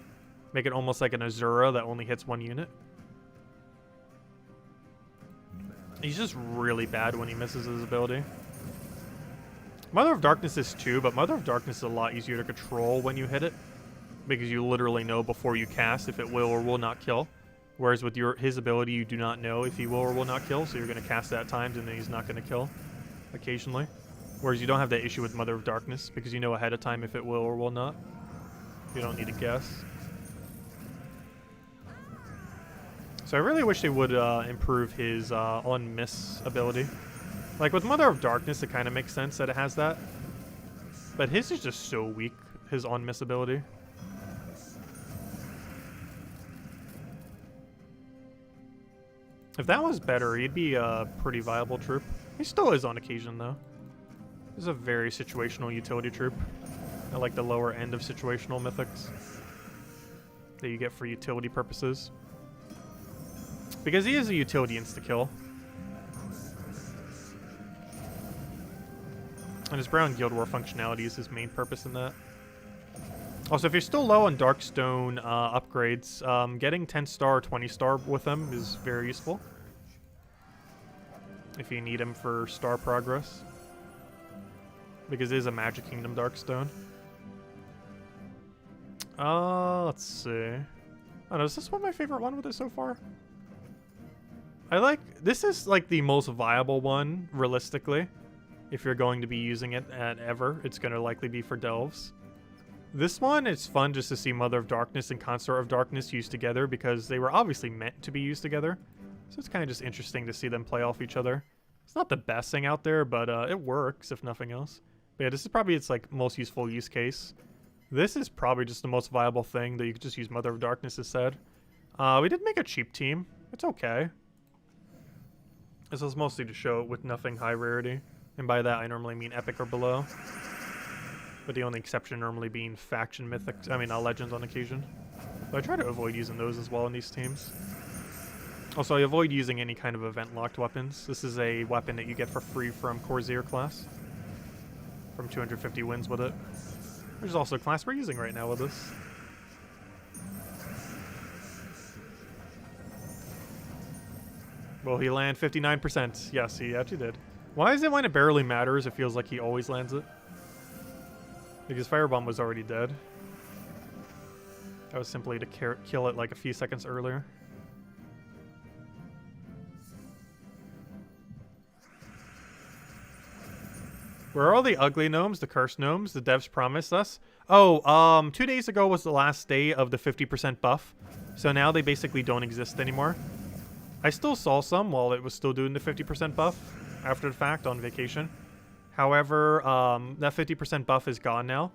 Make it almost like an Azura that only hits one unit. He's just really bad when he misses his ability. Mother of Darkness is too, but Mother of Darkness is a lot easier to control when you hit it. Because you literally know before you cast if it will or will not kill. Whereas with his ability, you do not know if he will or will not kill, so you're going to cast that at times and then he's not going to kill occasionally. Whereas you don't have that issue with Mother of Darkness, because you know ahead of time if it will or will not. You don't need to guess. So I really wish they would improve his on-miss ability. Like with Mother of Darkness, it kind of makes sense that it has that. But his is just so weak, his on-miss ability. If that was better, he'd be a pretty viable troop. He still is on occasion, though. He's a very situational utility troop. I like the lower end of situational mythics that you get for utility purposes. Because he is a utility insta-kill. And his Brown Guild War functionality is his main purpose in that. Also, if you're still low on Darkstone upgrades, getting 10-star or 20-star with him is very useful. If you need him for star progress. Because it is a Magic Kingdom Darkstone. Let's see. I don't know, is this one my favorite one with it so far? This is like the most viable one, realistically. If you're going to be using it at ever, it's going to likely be for Delves. This one, it's fun just to see Mother of Darkness and Consort of Darkness used together because they were obviously meant to be used together. So it's kind of just interesting to see them play off each other. It's not the best thing out there, but it works if nothing else. But yeah, this is probably its like most useful use case. This is probably just the most viable thing that you could just use Mother of Darkness instead. We did make a cheap team. It's okay. This was mostly to show it with nothing high rarity. And by that, I normally mean epic or below. But the only exception normally being faction mythics. I mean, legends on occasion. But I try to avoid using those as well in these teams. Also, I avoid using any kind of event-locked weapons. This is a weapon that you get for free from Corsair class. From 250 wins with it. Which is also a class we're using right now with this. Will he land 59%? Yes, he actually did. Why is it when it barely matters, it feels like he always lands it? Because Firebomb was already dead. That was simply to kill it like a few seconds earlier. Where are all the ugly gnomes, the cursed gnomes, the devs promised us? Oh, 2 days ago was the last day of the 50% buff. So now they basically don't exist anymore. I still saw some while it was still doing the 50% buff after the fact on vacation. However, that 50% buff is gone now.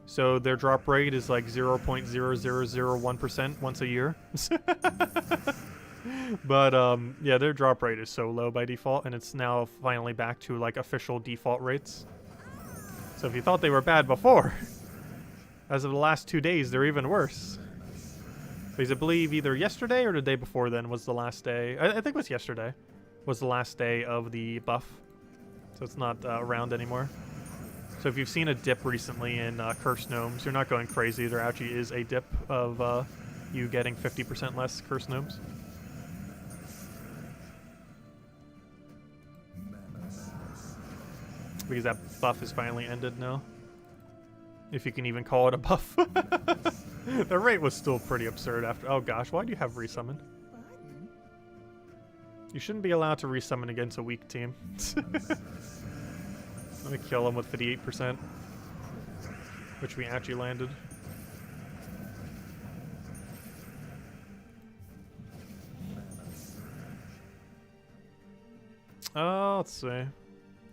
So their drop rate is like 0.0001% once a year. But yeah, their drop rate is so low by default, and it's now finally back to like official default rates. So if you thought they were bad before, as of the last 2 days, they're even worse. Because I believe either yesterday or the day before then was the last day. I think it was yesterday. Was the last day of the buff. So it's not around anymore. So if you've seen a dip recently in Cursed Gnomes, you're not going crazy. There actually is a dip of you getting 50% less Cursed Gnomes. Because that buff is finally ended now. If you can even call it a buff. The rate was still pretty absurd after. Oh gosh, why do you have resummon? You shouldn't be allowed to resummon against a weak team. Let me kill him with 58%. Which we actually landed. Let's see.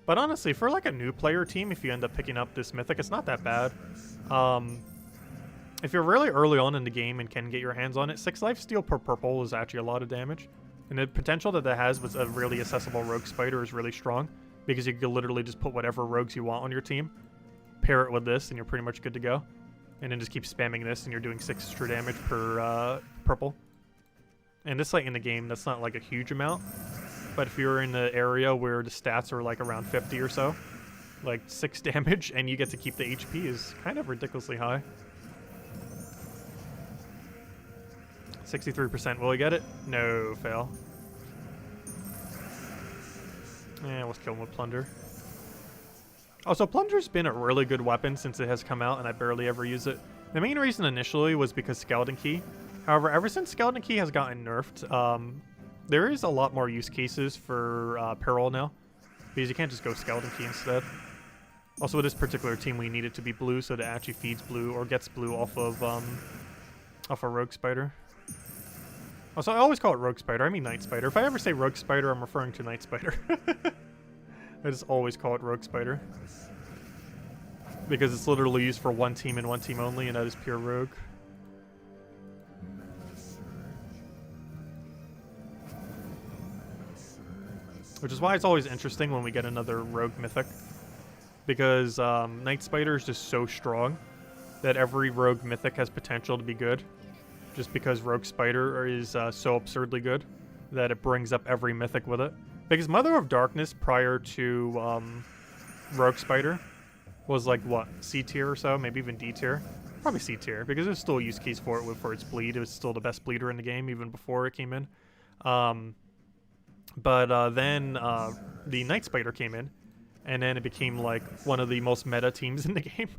But honestly, for like a new player team, if you end up picking up this mythic, it's not that bad. If you're really early on in the game and can get your hands on it, 6 lifesteal per purple is actually a lot of damage. And the potential that has with a really accessible rogue spider is really strong. Because you can literally just put whatever rogues you want on your team. Pair it with this and you're pretty much good to go. And then just keep spamming this and you're doing 6 extra damage per purple. And this late in the game, that's not like a huge amount. But if you're in the area where the stats are like around 50 or so, like 6 damage and you get to keep the HP is kind of ridiculously high. 63%. Will he get it? No, fail. Yeah, let's kill him with Plunder. Also, Plunder's been a really good weapon since it has come out, and I barely ever use it. The main reason initially was because Skeleton Key. However, ever since Skeleton Key has gotten nerfed, there is a lot more use cases for Peril now. Because you can't just go Skeleton Key instead. Also, with this particular team, we need it to be blue, so that it actually feeds blue, or gets blue off of a Rogue Spider. Also, I always call it Rogue Spider. I mean Night Spider. If I ever say Rogue Spider, I'm referring to Night Spider. I just always call it Rogue Spider. Because it's literally used for one team and one team only, and that is pure Rogue. Which is why it's always interesting when we get another rogue mythic. Because Night Spider is just so strong that every rogue mythic has potential to be good. Just because Rogue Spider is so absurdly good that it brings up every mythic with it. Because Mother of Darkness prior to Rogue Spider was like, what, C tier or so? Maybe even D tier? Probably C tier, because there's still use case for it for its bleed. It was still the best bleeder in the game even before it came in. Then the Night Spider came in, and then it became like one of the most meta teams in the game.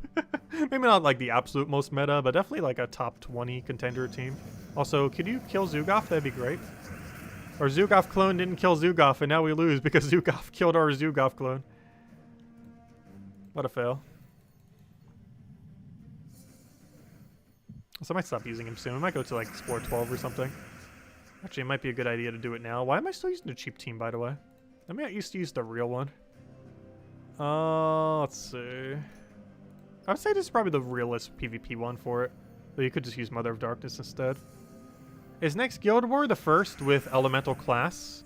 Maybe not like the absolute most meta, but definitely like a top 20 contender team. Also, could you kill Zugoff? That'd be great. Our Zugoff clone didn't kill Zugoff, and now we lose because Zugoff killed our Zugoff clone. What a fail. So I might stop using him soon. I might go to like Explore 12 or something. Actually, it might be a good idea to do it now. Why am I still using the cheap team, by the way? I mean, I used to use the real one. Let's see. I would say this is probably the realest PvP one for it. But you could just use Mother of Darkness instead. Is next Guild War the first with Elemental class?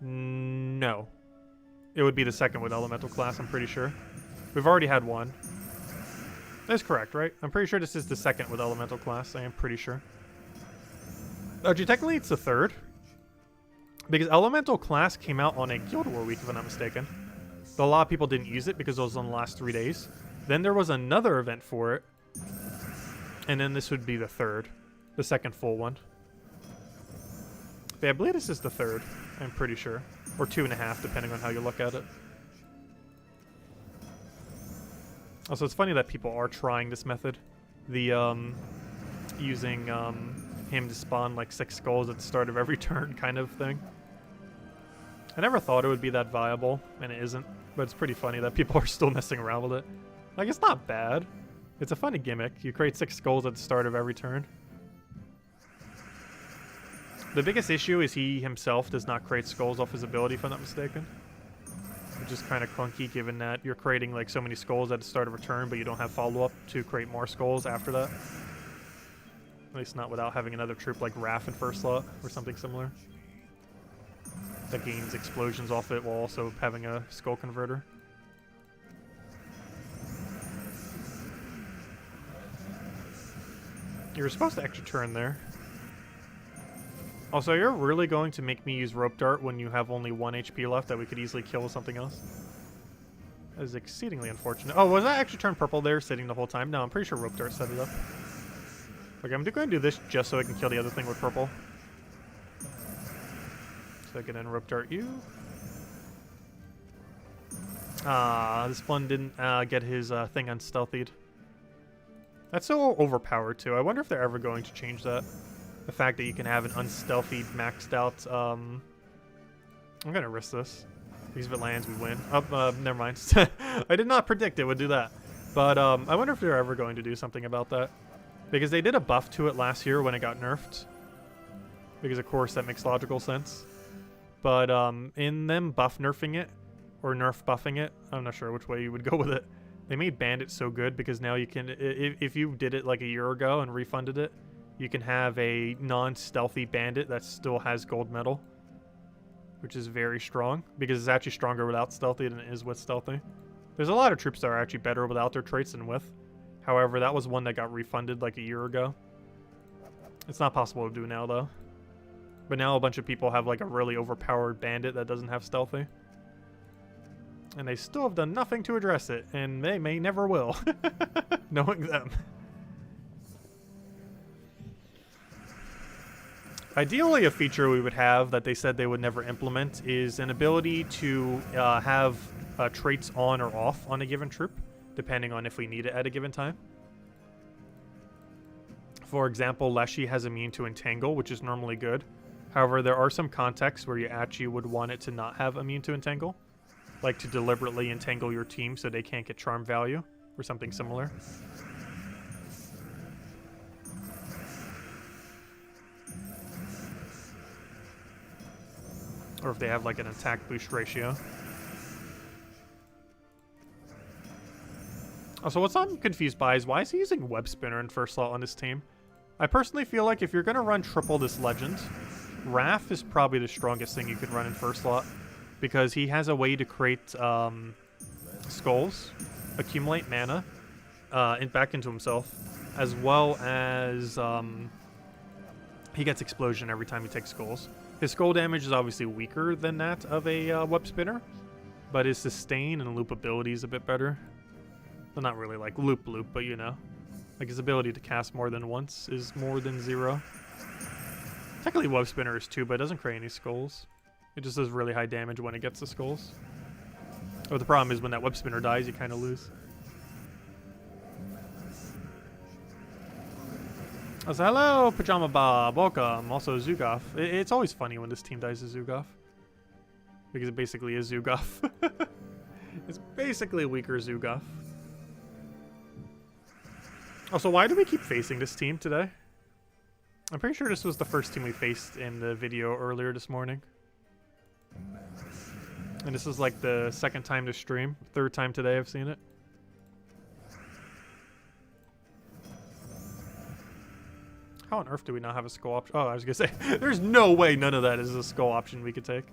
No. It would be the second with Elemental class, I'm pretty sure. We've already had one. That's correct, right? I'm pretty sure this is the second with Elemental class. I am pretty sure. Actually, technically it's the third. Because Elemental class came out on a Guild War week, if I'm not mistaken. But a lot of people didn't use it because it was on the last 3 days. Then there was another event for it. And then this would be the third. The second full one. But yeah, I believe this is the third. I'm pretty sure. Or 2.5, depending on how you look at it. Also, it's funny that people are trying this method. The, using, him to spawn like 6 skulls at the start of every turn kind of thing. I never thought it would be that viable, and it isn't. But it's pretty funny that people are still messing around with it. Like, it's not bad. It's a funny gimmick. You create 6 skulls at the start of every turn. The biggest issue is he himself does not create skulls off his ability, if I'm not mistaken. Which is kind of clunky, given that you're creating like so many skulls at the start of a turn, but you don't have follow-up to create more skulls after that. At least not without having another troop like Raph in first slot, or something similar. That gains explosions off it while also having a skull converter. You were supposed to extra turn there. Also, you're really going to make me use Rope Dart when you have only 1 HP left that we could easily kill with something else? That is exceedingly unfortunate. Oh, was that extra turn purple there sitting the whole time? No, I'm pretty sure Rope Dart set it up. Okay, I'm going to do this just so I can kill the other thing with purple. So I can then Rope Dart you. This one didn't get his thing unstealthied. That's so overpowered too. I wonder if they're ever going to change that. The fact that you can have an unstealthied, maxed out, I'm gonna risk this. Because if it lands, we win. Never mind. I did not predict it would do that. But, I wonder if they're ever going to do something about that. Because they did a buff to it last year when it got nerfed. Because, of course, that makes logical sense. But, in them buff nerfing it, or nerf buffing it, I'm not sure which way you would go with it. They made Bandit so good because now you can, if you did it like a year ago and refunded it, you can have a non-stealthy Bandit that still has gold medal, which is very strong because it's actually stronger without stealthy than it is with stealthy. There's a lot of troops that are actually better without their traits than with. However, that was one that got refunded like a year ago. It's not possible to do now though. But now a bunch of people have like a really overpowered Bandit that doesn't have stealthy. And they still have done nothing to address it, and they may never will, knowing them. Ideally, a feature we would have that they said they would never implement is an ability to have traits on or off on a given troop, depending on if we need it at a given time. For example, Leshy has immune to Entangle, which is normally good. However, there are some contexts where you actually would want it to not have immune to Entangle. Like to deliberately entangle your team so they can't get charm value, or something similar. Or if they have like an attack boost ratio. Also, what I'm confused by is why is he using Web Spinner in first slot on this team? I personally feel like if you're going to run triple this legend, Raph is probably the strongest thing you can run in first slot. because he has a way to create skulls, accumulate mana back into himself, as well as he gets explosion every time he takes skulls. His skull damage is obviously weaker than that of a web spinner, but his sustain and loop ability is a bit better. Well, not really like loop, but you know. Like his ability to cast more than once is more than 0. Technically web spinner is 2, but it doesn't create any skulls. It just does really high damage when it gets the skulls. But the problem is when that web spinner dies, you kind of lose. So hello, Pajama Bob. Welcome. Also, Zugoff. It's always funny when this team dies to Zugoff. Because it basically is Zugoff. It's basically a weaker Zugoff. Also, why do we keep facing this team today? I'm pretty sure this was the first team we faced in the video earlier this morning. And this is like the second time to stream. Third time today I've seen it. How on earth do we not have a skull option? Oh, I was gonna say, there's no way none of that is a skull option we could take.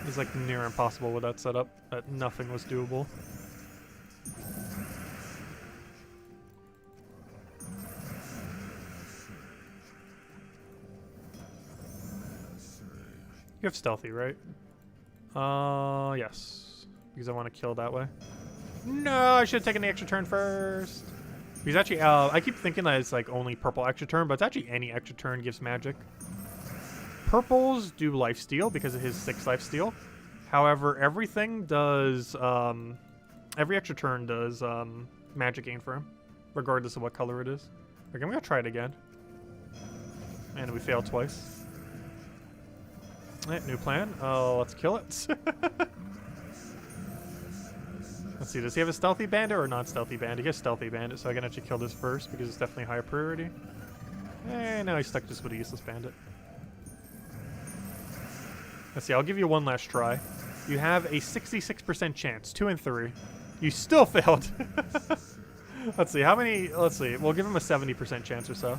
It's like near impossible with that setup, that nothing was doable. You have stealthy, right? Yes. Because I want to kill that way. No, I should have taken the extra turn first. Because actually, I keep thinking that it's like only purple extra turn, but it's actually any extra turn gives magic. Purples do lifesteal because of his 6 lifesteal. However, everything does, every extra turn does magic gain for him, regardless of what color it is. Okay, I'm going to try it again. And we failed twice. New plan. Oh, let's kill it. Let's see, does he have a stealthy bandit or non-stealthy bandit? He has stealthy bandit, so I can actually kill this first because it's definitely higher priority. And now he's stuck just with a useless bandit. Let's see, I'll give you one last try. You have a 66% chance, 2 and 3. You still failed. Let's see, how many, let's see, we'll give him a 70% chance or so.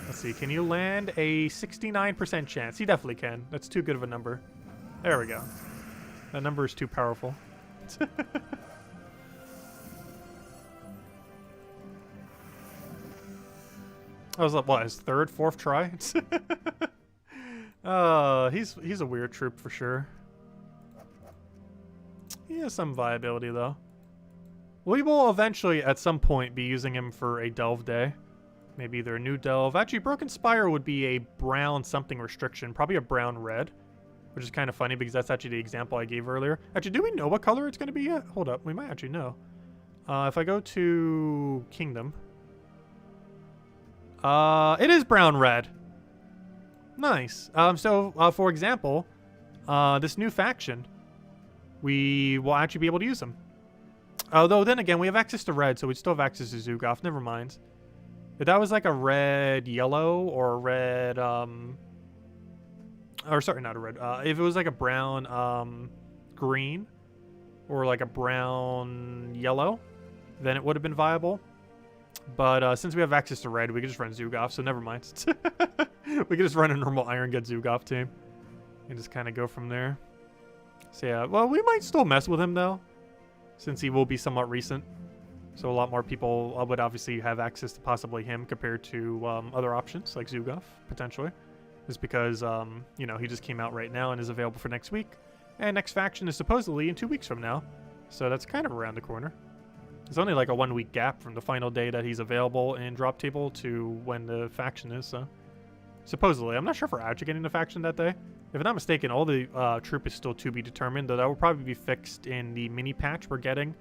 Let's see, can you land a 69% chance? He definitely can. That's too good of a number. There we go. That number is too powerful. I was like, what, his third, fourth try? He's a weird troop for sure. He has some viability though. We will eventually, at some point, be using him for a delve day. Maybe either a new delve. Actually, Broken Spire would be a brown something restriction. Probably a brown red. Which is kind of funny because that's actually the example I gave earlier. Actually, do we know what color it's going to be yet? Hold up. We might actually know. If I go to Kingdom. It is brown red. Nice. For example, this new faction, we will actually be able to use them. Although, then again, we have access to red, so we still have access to Zugoff. Never mind. If that was like a red-yellow or a red, or sorry, not a red. If it was like a brown, green, or like a brown-yellow, then it would have been viable. But since we have access to red, we can just run Zugoff, so never mind. We can just run a normal Iron Gut Zugoff team and just kind of go from there. So yeah, well, we might still mess with him though, since he will be somewhat recent. So a lot more people would obviously have access to possibly him compared to other options like Zugoff, potentially. Just because, you know, he just came out right now and is available for next week. And next faction is supposedly in 2 weeks from now. So that's kind of around the corner. It's only like a 1 week gap from the final day that he's available in drop table to when the faction is, so. Supposedly. I'm not sure if we're actually getting the faction that day. If I'm not mistaken, all the troop is still to be determined, though that will probably be fixed in the mini patch we're getting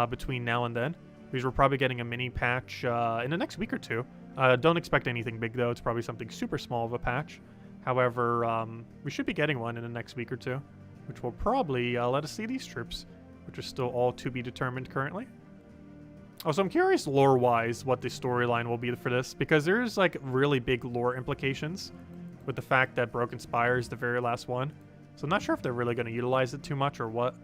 between now and then. Because we're probably getting a mini patch in the next week or two. Don't expect anything big, though. It's probably something super small of a patch. However, we should be getting one in the next week or two, which will probably let us see these troops, which are still all to be determined currently. Also, I'm curious lore-wise what the storyline will be for this, because there's like really big lore implications with the fact that Broken Spire is the very last one. So I'm not sure if they're really going to utilize it too much or what,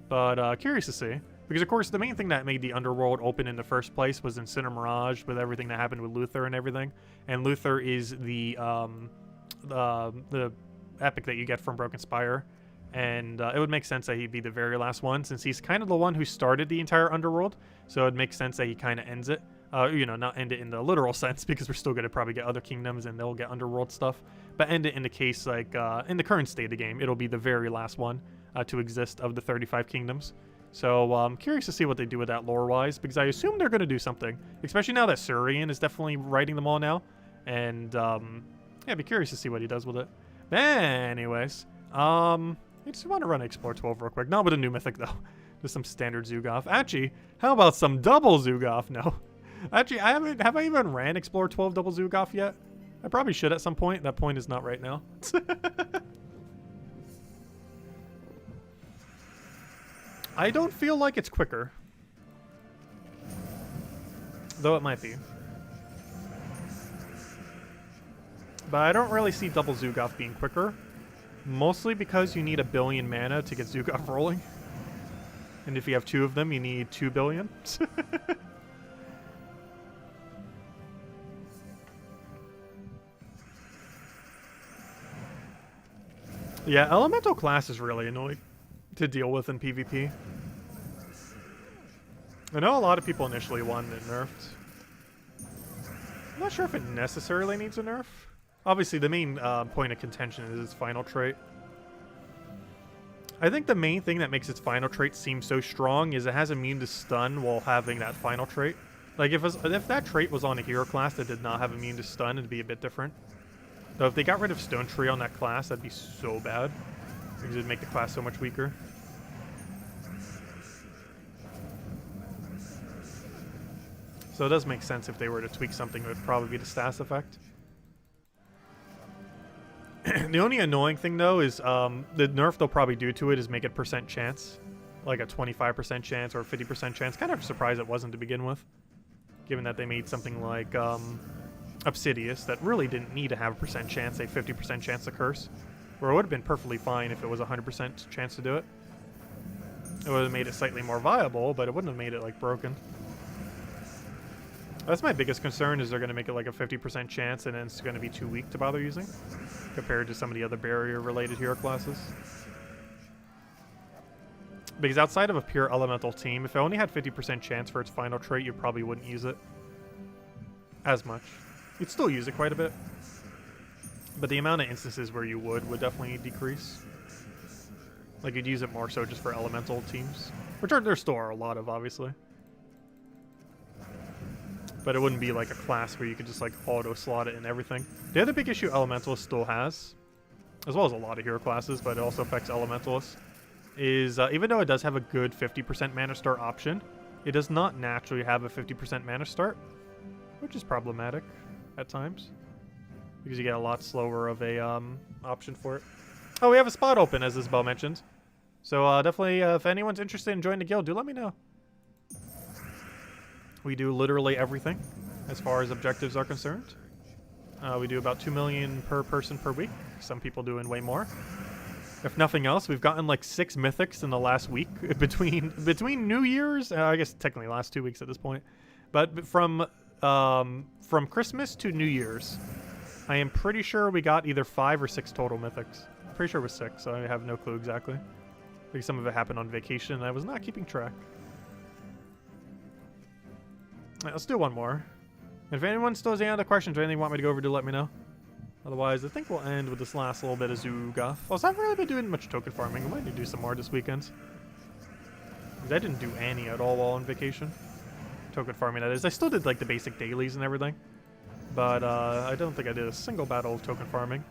but curious to see. Because, of course, the main thing that made the Underworld open in the first place was Incineroar Mirage with everything that happened with Luther and everything. And Luther is the epic that you get from Broken Spire. And it would make sense that he'd be the very last one, since he's kind of the one who started the entire underworld. So it makes sense that he kind of ends it. You know, not end it in the literal sense, because we're still going to probably get other kingdoms and they'll get underworld stuff. But end it in the case, like, in the current state of the game, it'll be the very last one to exist of the 35 kingdoms. So I'm curious to see what they do with that lore-wise, because I assume they're going to do something. Especially now that Surian is definitely writing them all now. And, yeah, I'd be curious to see what he does with it. Anyways, I just want to run Explore 12 real quick. Not with a new mythic, though. Just some standard Zugoff. Actually, how about some double Zugoff? No. Actually, have I even ran Explore 12 double Zugoff yet? I probably should at some point. That point is not right now. I don't feel like it's quicker. Though it might be. But I don't really see double Zugoff being quicker. Mostly because you need 1 billion mana to get Zugoff rolling. And if you have 2 of them, you need 2 billion. Yeah, elemental class is really annoying to deal with in PvP. I know a lot of people initially wanted it nerfed. I'm not sure if it necessarily needs a nerf. Obviously, the main point of contention is its final trait. I think the main thing that makes its final trait seem so strong is it has immune to stun while having that final trait. Like, if that trait was on a hero class that did not have immune to stun, it'd be a bit different. Though if they got rid of Stone Tree on that class, that'd be so bad. Because it'd make the class so much weaker. So it does make sense if they were to tweak something, it would probably be the status effect. The only annoying thing, though, is the nerf they'll probably do to it is make it percent chance. Like a 25% chance or a 50% chance. Kind of surprised it wasn't to begin with. Given that they made something like Obsidious that really didn't need to have a percent chance, a 50% chance to curse. Where it would have been perfectly fine if it was a 100% chance to do it. It would have made it slightly more viable, but it wouldn't have made it, like, broken. That's my biggest concern, is they're going to make it like a 50% chance and then it's going to be too weak to bother using. Compared to some of the other barrier-related hero classes. Because outside of a pure elemental team, if it only had 50% chance for its final trait, you probably wouldn't use it as much. You'd still use it quite a bit. But the amount of instances where you would definitely decrease. Like, you'd use it more so just for elemental teams. Which there still are a lot of, obviously. But it wouldn't be like a class where you could just like auto-slot it and everything. The other big issue Elementalist still has, as well as a lot of hero classes, but it also affects Elementalists, is even though it does have a good 50% mana start option, it does not naturally have a 50% mana start, which is problematic at times. Because you get a lot slower of a option for it. Oh, we have a spot open, as Isabel mentioned. So definitely, if anyone's interested in joining the guild, do let me know. We do literally everything as far as objectives are concerned. We do about 2 million per person per week. Some people doing way more. If nothing else, we've gotten like 6 mythics in the last week between New Year's. I guess technically last 2 weeks at this point. But from Christmas to New Year's, I am pretty sure we got either 5 or 6 total mythics. Pretty sure it was 6, so I have no clue exactly. I think some of it happened on vacation, and I was not keeping track. Right, let's do one more. If anyone still has any other questions or anything you want me to go over, do let me know. Otherwise, I think we'll end with this last little bit of Zugoff. Also, I haven't really been doing much token farming. I might need to do some more this weekend. Because I didn't do any at all while on vacation. Token farming, that is. I still did like the basic dailies and everything. But I don't think I did a single battle of token farming.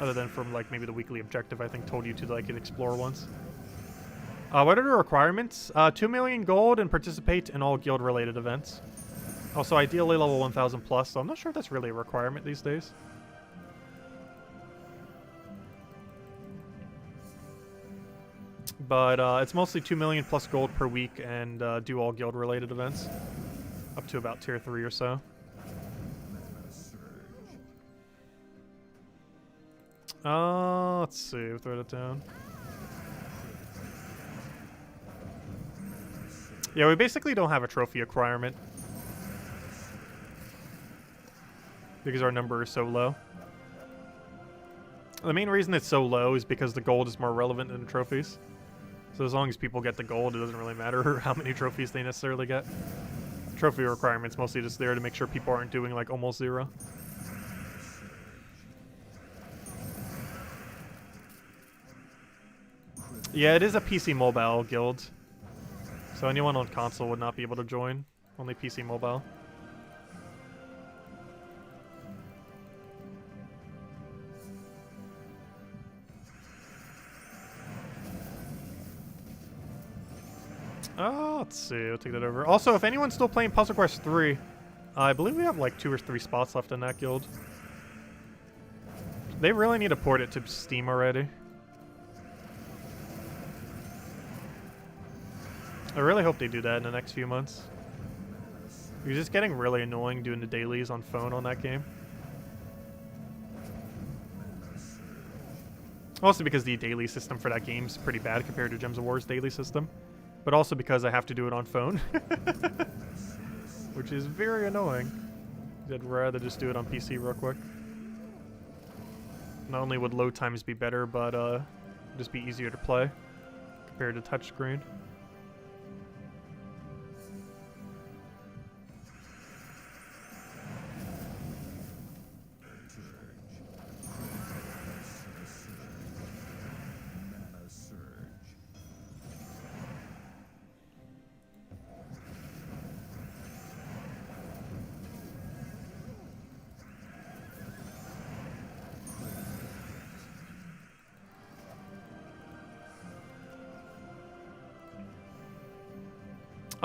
Other than from like maybe the weekly objective I think told you to like explore once. What are the requirements? 2 million gold and participate in all guild-related events. Also, ideally level 1000 plus, so I'm not sure if that's really a requirement these days. But it's mostly 2 million plus gold per week and do all guild-related events. Up to about tier 3 or so. Let's see, throw that down. Yeah, we basically don't have a trophy requirement. Because our number is so low. The main reason it's so low is because the gold is more relevant than the trophies. So as long as people get the gold, it doesn't really matter how many trophies they necessarily get. Trophy requirements mostly just there to make sure people aren't doing like almost zero. Yeah, it is a PC mobile guild. So anyone on console would not be able to join. Only PC mobile. Let's see. I'll take that over. Also, if anyone's still playing Puzzle Quest 3, I believe we have like 2 or 3 spots left in that guild. They really need to port it to Steam already. I really hope they do that in the next few months. It's just getting really annoying doing the dailies on phone on that game. Also because the daily system for that game is pretty bad compared to Gems of War's daily system. But also because I have to do it on phone. Which is very annoying. I'd rather just do it on PC real quick. Not only would load times be better, but just be easier to play compared to touchscreen.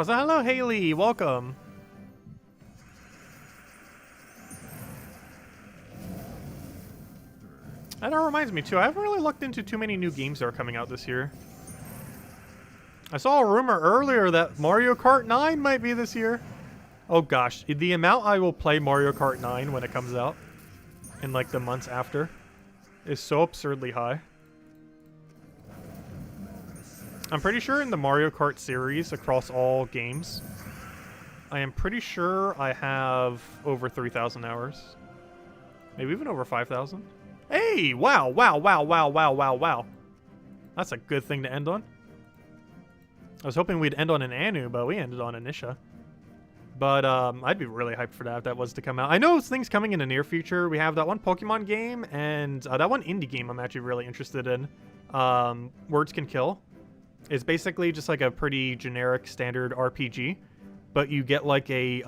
So hello, Haley. Welcome. And that reminds me, too, I haven't really looked into too many new games that are coming out this year. I saw a rumor earlier that Mario Kart 9 might be this year. Oh, gosh. The amount I will play Mario Kart 9 when it comes out in, like, the months after is so absurdly high. I'm pretty sure in the Mario Kart series across all games, I am pretty sure I have over 3,000 hours. Maybe even over 5,000. Hey! Wow, wow, wow, wow, wow, wow, wow. That's a good thing to end on. I was hoping we'd end on an Anu, but we ended on a Nisha. But I'd be really hyped for that if that was to come out. I know things coming in the near future. We have that one Pokemon game and that one indie game I'm actually really interested in. Words Can Kill. It's basically just like a pretty generic standard RPG, but you get like a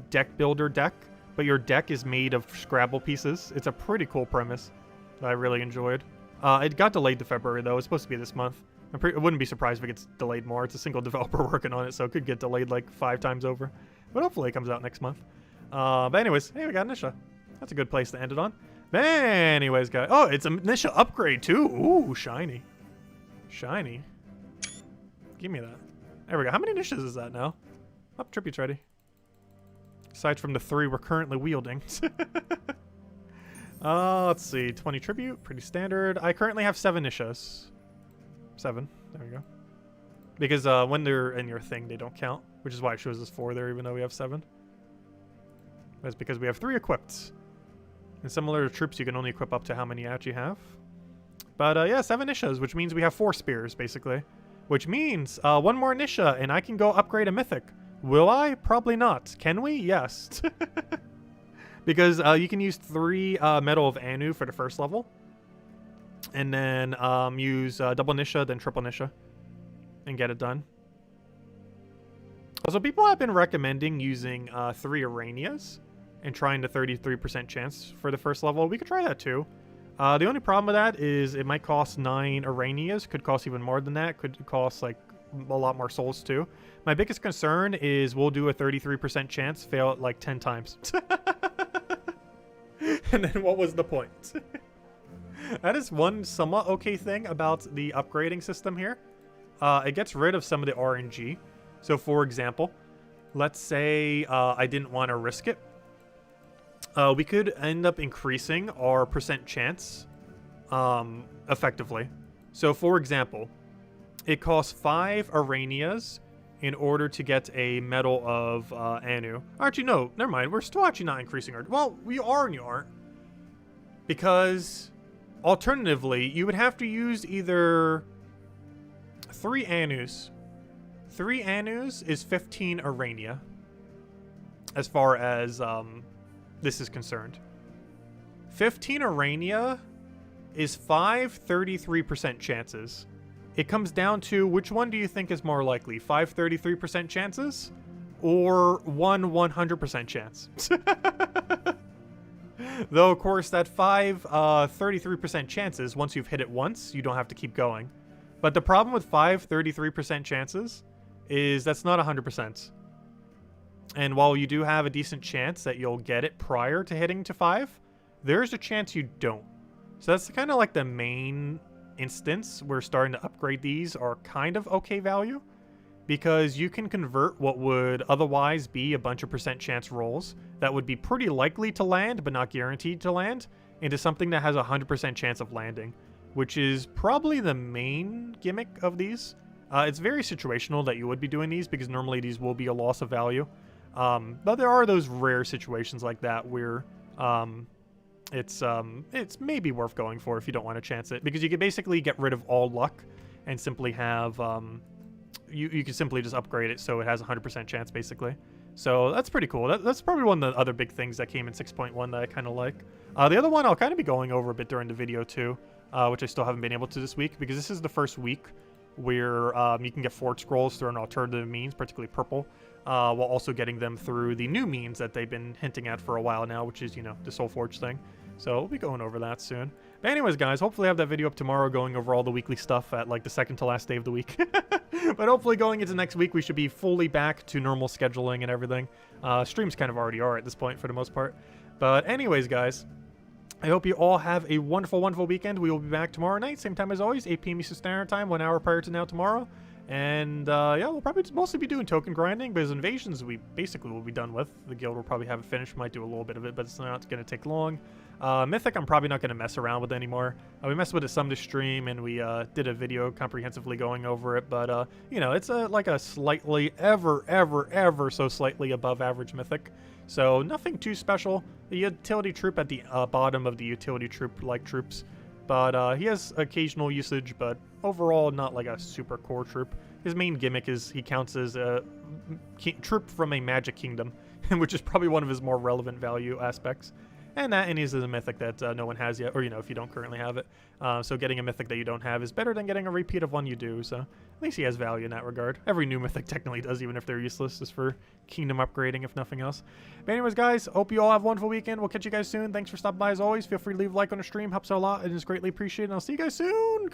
deck builder deck, but your deck is made of Scrabble pieces. It's a pretty cool premise that I really enjoyed. It got delayed to February though. It's supposed to be this month. I wouldn't be surprised if it gets delayed more. It's a single developer working on it, so it could get delayed like 5 times over. But hopefully it comes out next month. But anyways, hey, we got Nisha. That's a good place to end it on. Anyways, guys. Oh, it's a Nisha upgrade too. Ooh, shiny. Shiny. Give me that. There we go. How many Nishas is that now? Oh, Tribute's ready. Aside from the 3 we're currently wielding. Let's see. 20 Tribute. Pretty standard. I currently have 7 Nishas. 7. There we go. Because when they're in your thing, they don't count. Which is why it shows us 4 there, even though we have 7. That's because we have 3 equipped. And similar to troops, you can only equip up to how many you actually have. But yeah, 7 Nishas, which means we have 4 spears, basically. Which means 1 more Nisha, and I can go upgrade a Mythic. Will I? Probably not. Can we? Yes. Because you can use 3 Medal of Anu for the first level. And then use double Nisha, then triple Nisha. And get it done. Also, people have been recommending using 3 Aranias and trying the 33% chance for the first level. We could try that too. The only problem with that is it might cost 9 Aranias. Could cost even more than that. Could cost like a lot more souls too. My biggest concern is we'll do a 33% chance, fail it like 10 times. And then what was the point? That is one somewhat okay thing about the upgrading system here. It gets rid of some of the RNG. So for example, let's say I didn't want to risk it. We could end up increasing our percent chance effectively. So for example, it costs 5 Aranias in order to get a Medal of Anu. Actually, no, never mind. We're still actually not increasing our... Well, we are and you aren't. Because Alternatively, you would have to use either 3 Anus. 3 Anus is 15 Arania, as far as this is concerned. 15 Arania is 5 33% chances. It comes down to which one do you think is more likely? 5 33% chances or 1 100% chance? Though, of course, that 5 33% chances, once you've hit it once, you don't have to keep going. But the problem with 5 33% chances is that's not 100%. And while you do have a decent chance that you'll get it prior to hitting to 5, there's a chance you don't. So that's kind of like the main instance where starting to upgrade these are kind of okay value, because you can convert what would otherwise be a bunch of percent chance rolls that would be pretty likely to land but not guaranteed to land into something that has a 100% chance of landing, which is probably the main gimmick of these. It's very situational that you would be doing these, because normally these will be a loss of value. But there are those rare situations like that where it's maybe worth going for if you don't want to chance it, because you can basically get rid of all luck and simply have you can simply just upgrade it so it has a 100% chance basically. So that's pretty cool. That's probably one of the other big things that came in 6.1 that I kind of like. The other one I'll kind of be going over a bit during the video too, which I still haven't been able to this week, because this is the first week where you can get Fort Scrolls through an alternative means, particularly purple, while also getting them through the new means that they've been hinting at for a while now, which is, you know, the Soul Forge thing. So we'll be going over that soon. But anyways, guys, hopefully I have that video up tomorrow going over all the weekly stuff at like the second to last day of the week. But hopefully going into next week, we should be fully back to normal scheduling and everything. Streams kind of already are at this point for the most part. But anyways, guys, I hope you all have a wonderful, wonderful weekend. We will be back tomorrow night, same time as always, 8 p.m. Eastern Standard Time, 1 hour prior to now tomorrow. And yeah, we'll probably mostly be doing token grinding, but as invasions we basically will be done with. The guild will probably have it finished, might do a little bit of it, but it's not going to take long. Mythic I'm probably not going to mess around with anymore. We messed with it some to stream, and we did a video comprehensively going over it, but you know, it's like a slightly, ever so slightly above average Mythic. So nothing too special. The utility troop at the bottom of the utility troop-like troops. But he has occasional usage, but overall not like a super core troop. His main gimmick is he counts as a troop from a magic kingdom, which is probably one of his more relevant value aspects. And he's a mythic that no one has yet, or, you know, if you don't currently have it. So getting a mythic that you don't have is better than getting a repeat of one you do, so at least he has value in that regard. Every new mythic technically does, even if they're useless, just for kingdom upgrading, if nothing else. But anyways, guys, hope you all have a wonderful weekend. We'll catch you guys soon. Thanks for stopping by as always. Feel free to leave a like on the stream. Helps out a lot and is greatly appreciated. And I'll see you guys soon. Goodbye.